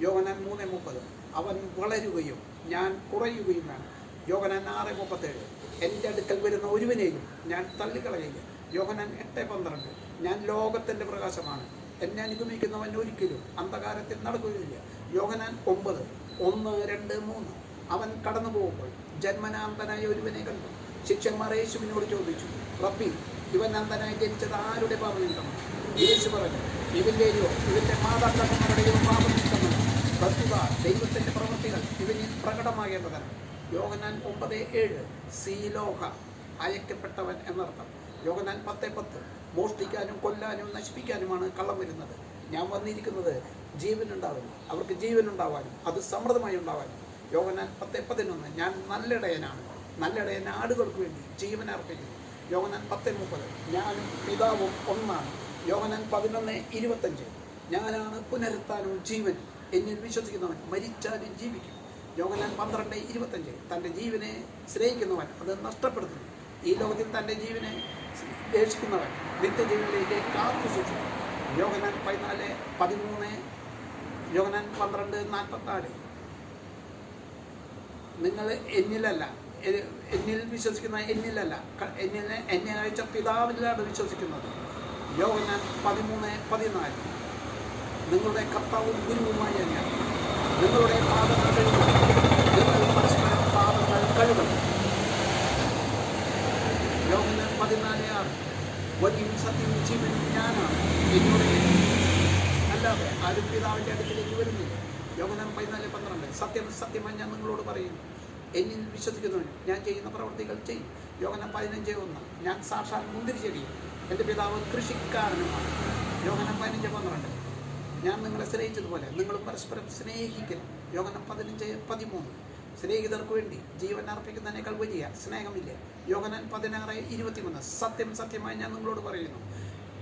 യോഹന്നാൻ 3:30 അവൻ വളരുകയും ഞാൻ കുറയുകയും വേണം. യോഹന്നാൻ 6:37 എൻ്റെ അടുക്കൽ വരുന്ന ഒരുവനെയും ഞാൻ തള്ളിക്കളയില്ല. യോഹന്നാൻ 8:12 ഞാൻ ലോകത്തിൻ്റെ പ്രകാശമാണ്, എന്നെ അനുഗമിക്കുന്നവൻ ഒരിക്കലും അന്ധകാരത്തിൽ നടക്കുകയില്ല. യോഹന്നാൻ 9:1-2-3 അവൻ കടന്നു പോകുമ്പോൾ ജന്മനാന്തനായ ഒരുവനെ കണ്ടു. ശിഷ്യന്മാർ യേശുവിനോട് ചോദിച്ചു, റബ്ബി ഇവൻ അന്ധനായി ജനിച്ചത് ആരുടെ പാപനിമിത്തമാണ്? യേശു പറഞ്ഞു, ഇവൻ്റെയോ ഇവൻ്റെ മാതാപിതാക്കന്മാരുടെയോ പാപനിമിത്തമല്ല, പ്രസ്തുത ദൈവത്തിൻ്റെ പ്രവൃത്തികൾ ഇവനിൽ പ്രകടമാകേണ്ടതാണ്. യോഹന്നാൻ 9:7 സീലോഹ അയക്കപ്പെട്ടവൻ എന്നർത്ഥം. യോഹന്നാൻ 10:10 മോഷ്ടിക്കാനും കൊല്ലാനും നശിപ്പിക്കാനുമാണ് കള്ളം വരുന്നത്. ഞാൻ വന്നിരിക്കുന്നത് ജീവനുണ്ടാവാനും അവർക്ക് ജീവനുണ്ടാവാനും അത് സമൃദ്ധമായി ഉണ്ടാവാനും. യോഹന്നാൻ 10:11 ഞാൻ നല്ലിടയനാണ്, നല്ലിടയൻ ആടുകൾക്ക് വേണ്ടി ജീവൻ അർപ്പിക്കുന്നു. യോഹന്നാൻ 10:30 ഞാനും പിതാവും ഒന്നാണ്. യോഹന്നാൻ 11:25 ഞാനാണ് പുനരുത്ഥാനവും ജീവനും, എന്നിൽ വിശ്വസിക്കുന്നവൻ മരിച്ചാലും ജീവിക്കും. യോഹന്നാൻ 12:25 തൻ്റെ ജീവനെ സ്നേഹിക്കുന്നവൻ അത് നഷ്ടപ്പെടുത്തുന്നു. ഈ ലോകത്തിൽ തൻ്റെ ജീവനെ രക്ഷിക്കുന്നവൻ നിത്യജീവനിലേക്ക് കാത്തു സൂക്ഷിക്കും. യോഹന്നാൻ 14:13 യോഹന്നാൻ 12:44 നിങ്ങൾ എന്നിലല്ല, എന്നിൽ വിശ്വസിക്കുന്ന എന്നിലല്ല, എന്നെ അയച്ച പിതാവിലാണ് വിശ്വസിക്കുന്നത്. യോഹന്നാൻ 13:14 നിങ്ങളുടെ കർത്താവും ഗുരുവുമായി ഞാൻ നിങ്ങളുടെ പാദങ്ങൾ കഴുകും, നിങ്ങൾ പരസ്പരം പാദങ്ങൾ കഴുകണം. യോഹന്നാൻ 14:6 വഴിയും സത്യവും ജീവനും ഞാനാണ്, എന്നോട് അല്ലാതെ ആരും പിതാവിൻ്റെ അടുക്കിലേക്ക് വരുന്നില്ല. യോഹന്നാൻ 14:12 സത്യം സത്യമായി ഞാൻ നിങ്ങളോട് പറയുന്നു, എന്നിൽ വിശ്വസിക്കുന്നവനും ഞാൻ ചെയ്യുന്ന പ്രവൃത്തികൾ ചെയ്യും. യോഹന്നാൻ 15:1 ഞാൻ സാക്ഷാൽ മുന്തിരിച്ചെടിയും എൻ്റെ പിതാവ് കൃഷിക്കാരനുമാണ്. യോഹന്നാൻ 15:12 ഞാൻ നിങ്ങളെ സ്നേഹിച്ചതുപോലെ നിങ്ങളും പരസ്പരം സ്നേഹിക്കണം. യോഹന്നാൻ 15:13 സ്നേഹിതർക്ക് വേണ്ടി ജീവൻ അർപ്പിക്കുന്നതിനേക്കാൾ വലിയ സ്നേഹമില്ല. യോഹന്നാൻ 16:23 സത്യം സത്യമായി ഞാൻ നിങ്ങളോട് പറയുന്നു,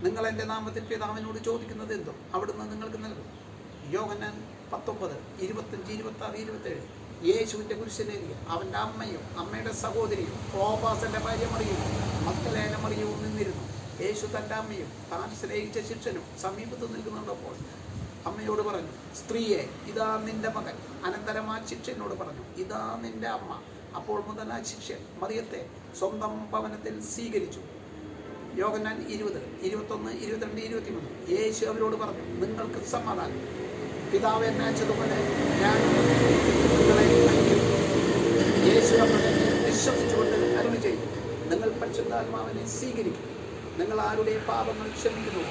നിങ്ങൾ എൻ്റെ നാമത്തിൽ പിതാവിനോട് ചോദിക്കുന്നത് എന്തും അവിടുന്ന് നിങ്ങൾക്ക് നൽകും. യോഹന്നാൻ 19:25, 26, 27 യേശുവിൻ്റെ കുരിശിലേറിയ അവൻ്റെ അമ്മയും അമ്മയുടെ സഹോദരിയും ക്ലോപ്പാസിൻ്റെ ഭാര്യ മറിയവും മഗ്ദലേന മറിയവും നിന്നിരുന്നു. യേശു തൻ്റെ അമ്മയും താൻ സ്നേഹിച്ച ശിഷ്യനും സമീപത്ത് നിൽക്കുന്നുണ്ടപ്പോൾ അമ്മയോട് പറഞ്ഞു, സ്ത്രീയെ ഇതാ നിന്റെ മകൻ. അനന്തരം ആ ശിഷ്യനോട് പറഞ്ഞു, ഇതാ നിന്റെ അമ്മ. അപ്പോൾ മുതൽ ആ ശിഷ്യൻ മറിയത്തെ സ്വന്തം ഭവനത്തിൽ സ്വീകരിച്ചു. യോഹന്നാൻ 20, 21, 22, 23 യേശു അവരോട് പറഞ്ഞു, നിങ്ങൾക്ക് സമാധാനം. പിതാവ് എന്നെ അയച്ചതുപോലെ ഞാൻ നിങ്ങളെ അയക്കുന്നു. യേശു അവരെ വിശ്വസിച്ചുകൊണ്ട് അരുളി ചെയ്തു, നിങ്ങൾ പരിശുദ്ധാത്മാവിനെ സ്വീകരിക്കും. നിങ്ങൾ ആരുടെ പാപങ്ങൾ ക്ഷമിക്കുന്നു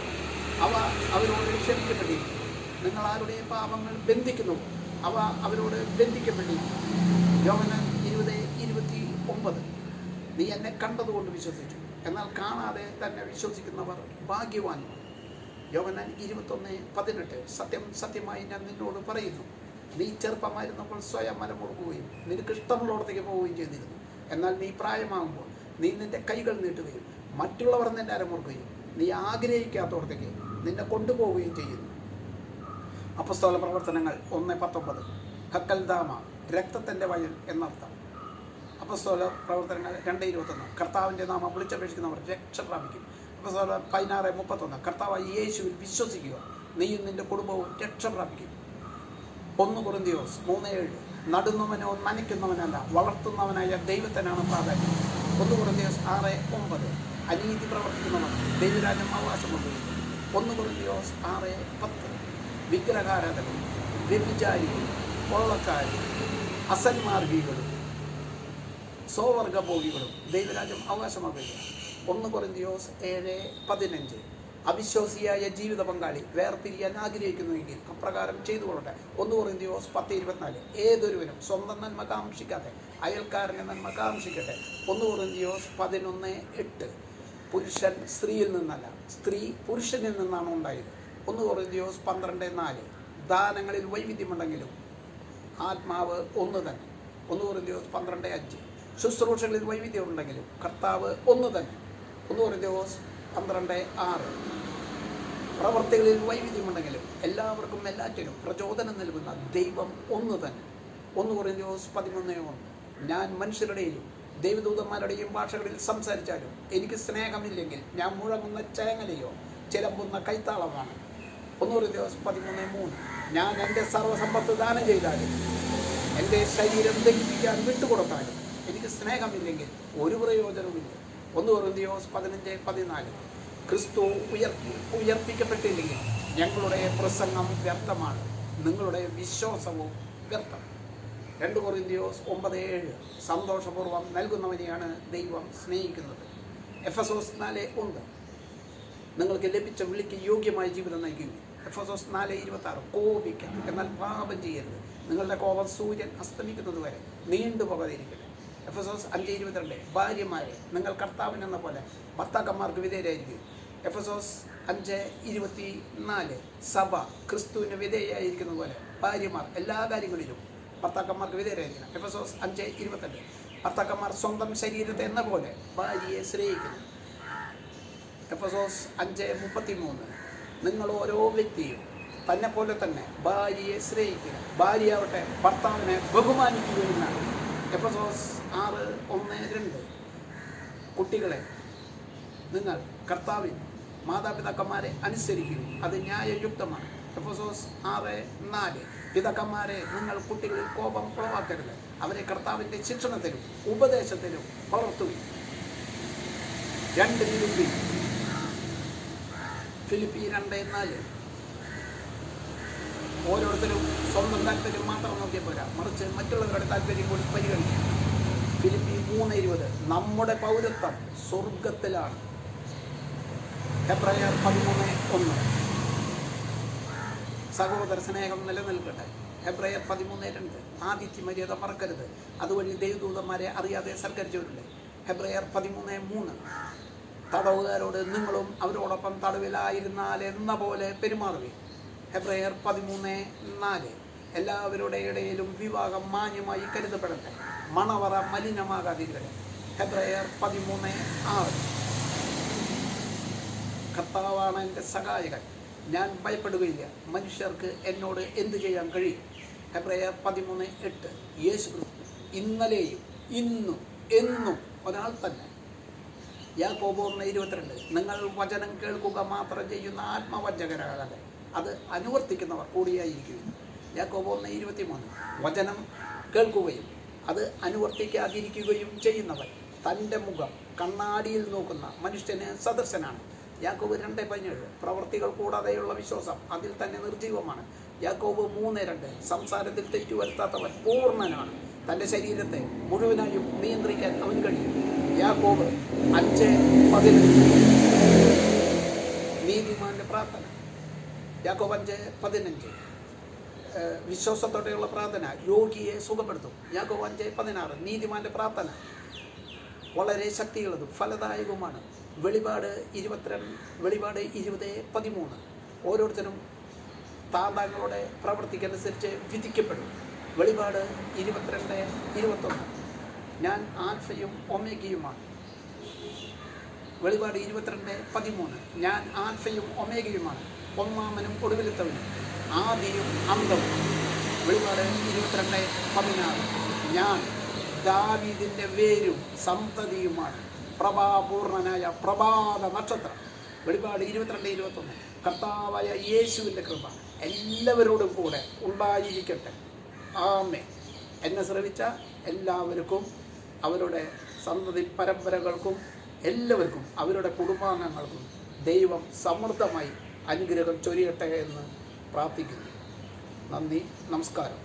അവ അവരോട് ക്ഷമിക്കപ്പെട്ടിരിക്കും. നിങ്ങൾ ആരുടെ പാപങ്ങൾ ബന്ധിക്കുന്നു അവ അവരോട് ബന്ധിക്കപ്പെട്ടിരിക്കും. യോഹന്നാൻ 20:29 നീ എന്നെ കണ്ടതുകൊണ്ട് വിശ്വസിച്ചു, എന്നാൽ കാണാതെ തന്നെ വിശ്വസിക്കുന്നവർ ഭാഗ്യവാന്മാർ. യോഹന്നാൻ 21:18 സത്യം സത്യമായി ഞാൻ നിന്നോട് പറയുന്നു, നീ ചെറുപ്പമായിരുന്നപ്പോൾ സ്വയം മലമുറുക്കുകയും നിനക്ക് ഇഷ്ടമുള്ളിടത്തേക്ക് പോവുകയും ചെയ്തിരുന്നു. എന്നാൽ നീ പ്രായമാകുമ്പോൾ നീ നിന്റെ കൈകൾ നീട്ടുകയും മറ്റുള്ളവർ നിന്നെ അരമുറുക്കുകയും നീ ആഗ്രഹിക്കാത്തടത്തേക്ക് നിന്നെ കൊണ്ടുപോവുകയും ചെയ്യുന്നു. അപ്പസ്തോല പ്രവർത്തനങ്ങൾ 1:19 ഹക്കൽദാമ രക്തത്തിൻ്റെ വയൽ എന്നർത്ഥം. അപ്പസ്തോല പ്രവർത്തനങ്ങൾ 2:21 കർത്താവിൻ്റെ നാമം വിളിച്ചപേക്ഷിക്കുന്നവർ രക്ഷ പ്രാപിക്കും. അപ്പസ്തോല 16:31 കർത്താവായ യേശുവിൽ വിശ്വസിക്കുക, നീയും നിന്റെ കുടുംബവും രക്ഷ പ്രാപിക്കും. 1 കൊരിന്ത്യർ 3:7 നടുന്നവനോ നനയ്ക്കുന്നവനല്ല വളർത്തുന്നവനായ ദൈവത്തിനാണ് പ്രാധാന്യം. 1 കൊരിന്ത്യർ 6:9 അനീതി പ്രവർത്തിക്കുന്നവർ ദൈവരാജ്യം അവകാശമുണ്ട്. 1 കൊരിന്ത്യർ 6:10 വിഗ്രഹാരാധകരും വ്യഭിചാരികളും കൊള്ളക്കാരും അസന്മാർഗികളും സ്വവർഗഭോഗികളും ദൈവരാജ്യം അവകാശമാക്കുക. 1 കൊരിന്ത്യർ 7:15 അവിശ്വാസിയായ ജീവിത പങ്കാളി വേർപിരിയാൻ ആഗ്രഹിക്കുന്നുവെങ്കിൽ അപ്രകാരം ചെയ്തു കൊള്ളട്ടെ. 1 കൊരിന്ത്യർ 10:24 ഏതൊരുവനും സ്വന്തം നന്മ കാക്ഷിക്കാതെ അയൽക്കാരനെ നന്മ കാക്ഷിക്കട്ടെ. 1 കൊരിന്ത്യർ 11:8 പുരുഷൻ സ്ത്രീയിൽ നിന്നല്ല, സ്ത്രീ പുരുഷനിൽ നിന്നാണ് ഉണ്ടായത്. 1 കൊരിന്ത്യർ 12:4 ദാനങ്ങളിൽ വൈവിധ്യമുണ്ടെങ്കിലും ആത്മാവ് ഒന്ന് തന്നെ. 1 കൊരിന്ത്യർ 12:5 ശുശ്രൂഷകളിൽ വൈവിധ്യമുണ്ടെങ്കിലും കർത്താവ് ഒന്ന് തന്നെ. 1 കൊരിന്ത്യർ 12:6 പ്രവർത്തികളിൽ വൈവിധ്യമുണ്ടെങ്കിലും എല്ലാവർക്കും എല്ലാറ്റിനും പ്രചോദനം നൽകുന്ന ദൈവം ഒന്ന് തന്നെ. 1 കൊരിന്ത്യർ 13:1 ഞാൻ മനുഷ്യരുടെയും ദൈവദൂതന്മാരുടെയും ഭാഷകളിൽ സംസാരിച്ചാലും എനിക്ക് സ്നേഹമില്ലെങ്കിൽ ഞാൻ മുഴങ്ങുന്ന ചേങ്ങലയോ ചിലമ്പുന്ന കൈത്താളമാണ്. 1 കൊരിന്ത്യർ 13:3 ഞാൻ എൻ്റെ സർവ്വസമ്പത്ത് ദാനം ചെയ്താലും എൻ്റെ ശരീരം ദഹിപ്പിക്കാൻ വിട്ടുകൊടുത്താലും എനിക്ക് സ്നേഹമില്ലെങ്കിൽ ഒരു പ്രയോജനവുമില്ല. 1 കൊരിന്ത്യർ 15:14 ക്രിസ്തു ഉയർപ്പിക്കപ്പെട്ടില്ലെങ്കിൽ ഞങ്ങളുടെ പ്രസംഗം വ്യർത്ഥമാണ്, നിങ്ങളുടെ വിശ്വാസവും വ്യർത്ഥം. 2 കൊരിന്ത്യർ 9:7 സന്തോഷപൂർവ്വം നൽകുന്നവനെയാണ് ദൈവം സ്നേഹിക്കുന്നത്. എഫെസോസ് 4:1 നിങ്ങൾക്ക് ലഭിച്ച വിളിക്ക് യോഗ്യമായ ജീവിതം നയിക്കുക. എഫെസോസ് 4:26 കോപിക്കാം, എന്നാൽ പാപം ചെയ്യരുത്. നിങ്ങളുടെ കോപം സൂര്യൻ അസ്തമിക്കുന്നത് വരെ നീണ്ടുപോകാതിരിക്കട്ടെ. എഫെസോസ് 5:22 ഭാര്യമാരെ നിങ്ങൾ കർത്താവിനെന്ന പോലെ ഭർത്താക്കന്മാർക്ക് വിധേയരായിരിക്കും. എഫെസോസ് 5:24 സഭ ക്രിസ്തുവിന് വിധേയായിരിക്കുന്ന പോലെ ഭാര്യമാർ എല്ലാ കാര്യങ്ങളിലും ഭർത്താക്കന്മാർക്ക് വിധേയരായിരിക്കണം. എഫെസോസ് 5:22 ഭർത്താക്കന്മാർ സ്വന്തം ശരീരത്തെ എന്ന പോലെ ഭാര്യയെ സ്നേഹിക്കുന്നു. എഫെസോസ് 5:33 നിങ്ങൾ ഓരോ വ്യക്തിയും തന്നെ പോലെ തന്നെ ഭാര്യയെ സ്നേഹിക്കുക. ഭാര്യയാവട്ടെ ഭർത്താവിനെ ബഹുമാനിക്കുകയെന്നാണ്. എഫെസോസ് 6:1-2 കുട്ടികളെ നിങ്ങൾ കർത്താവിൽ മാതാപിതാക്കന്മാരെ അനുസരിക്കുക, അത് ന്യായയുക്തമാണ്. എഫെസോസ് 6:4 പിതാക്കന്മാരെ നിങ്ങൾ കുട്ടികളിൽ കോപം ഉളവാക്കരുത്, അവരെ കർത്താവിൻ്റെ ശിക്ഷണത്തിലും ഉപദേശത്തിലും വളർത്തുക. 2 ഫിലിപ്പി 2:4 ഓരോരുത്തരും സ്വന്തം താല്പര്യം മാത്രം നോക്കിയാൽ പോരാ, മറിച്ച് മറ്റുള്ളവരുടെ താല്പര്യം കൂടി പരിഗണിക്കുക. ഫിലിപ്പി 3:20 നമ്മുടെ പൗരത്വം സ്വർഗത്തിലാണ്. ഹെബ്രായർ 13:1 സഹോദര സ്നേഹം നിലനിൽക്കട്ടെ. ഹെബ്രായർ 13:2 ആതിഥ്യ മര്യാദ മറക്കരുത്, അതുവഴി ദൈവദൂതന്മാരെ അറിയാതെ സൽക്കരിച്ചവരുണ്ട്. ഹെബ്രായർ 13:3 തടവുകാരോട് നിങ്ങളും അവരോടൊപ്പം തടവിലായിരുന്നാൽ എന്ന പോലെ പെരുമാറുകയും. ഹെബ്രായർ 13:4 എല്ലാവരുടെ ഇടയിലും വിവാഹം മാന്യമായി കരുതപ്പെടട്ടെ, മണവറ മലിനമാകാതിരിക്കട്ടെ. ഹെബ്രായർ 13:6 കർത്താവാണ് എൻ്റെ സഹായകൻ, ഞാൻ ഭയപ്പെടുകയില്ല, മനുഷ്യർക്ക് എന്നോട് എന്തു ചെയ്യാൻ കഴിയും. ഹെബ്രായർ 13:8 യേശു ക്രിസ്തു ഇന്നലെയും ഇന്നും എന്നും ഒരാൾ തന്നെ. യാക്കോബ് 1:22 നിങ്ങൾ വചനം കേൾക്കുക മാത്രം ചെയ്യുന്ന ആത്മവഞ്ചകരാകാതെ അത് അനുവർത്തിക്കുന്നവർ കൂടിയായിരിക്കും. യാക്കോബ് 1:23 വചനം കേൾക്കുകയും അത് അനുവർത്തിക്കാതിരിക്കുകയും ചെയ്യുന്നവൻ തൻ്റെ മുഖം കണ്ണാടിയിൽ നോക്കുന്ന മനുഷ്യന് സദൃശനാണ്. യാക്കോബ് 2:17 പ്രവൃത്തികൾ കൂടാതെയുള്ള വിശ്വാസം അതിൽ തന്നെ നിർജീവമാണ്. യാക്കോബ് 3:2 സംസാരത്തിൽ തെറ്റുവരുത്താത്തവൻ പൂർണ്ണനാണ്, തൻ്റെ ശരീരത്തെ മുഴുവനായും നിയന്ത്രിക്കാൻ അവന് കഴിയും. യാക്കോബ് 5:15 നീതിമാന്റെ പ്രാർത്ഥന. യാക്കോബ് 5:15 വിശ്വാസത്തോടെയുള്ള പ്രാർത്ഥന രോഗിയെ സുഖപ്പെടുത്തും. യാക്കോബ് 5:16 നീതിമാന്റെ പ്രാർത്ഥന വളരെ ശക്തിയുള്ളതും ഫലദായകവുമാണ്. വെളിപാട് 20:13 ഓരോരുത്തരും താങ്കളുടെ പ്രവൃത്തിക്കനുസരിച്ച് വിധിക്കപ്പെടും. വെളിപാട് 22:21 ഞാൻ ആൽഫയും ഒമേഗയുമാണ്. വെളിപാട് 22:13 ഞാൻ ആൽഫയും ഒമേഗയുമാണ്, ഒന്നാമനും ഒടുവിലത്തവനും, ആദിയും അന്തവും. വെളിപാട് 22:16 ഞാൻ ദാവീദിൻ്റെ വേരും സന്തതിയുമാണ്, പ്രഭാപൂർണനായ പ്രഭാത നക്ഷത്രം. വെളിപാട് 22:21 കർത്താവായ യേശുവിൻ്റെ കൃപ എല്ലാവരോടും കൂടെ ഉണ്ടായിരിക്കട്ടെ. ആമേൻ. എന്നെ ശ്രവിച്ച എല്ലാവർക്കും അവരുടെ സന്തതി പരമ്പരകൾക്കും എല്ലാവർക്കും അവരുടെ കുടുംബാംഗങ്ങൾക്കും ദൈവം സമൃദ്ധമായി അനുഗ്രഹം ചൊരിയട്ടെ എന്ന് പ്രാർത്ഥിക്കുന്നു. നന്ദി, നമസ്കാരം.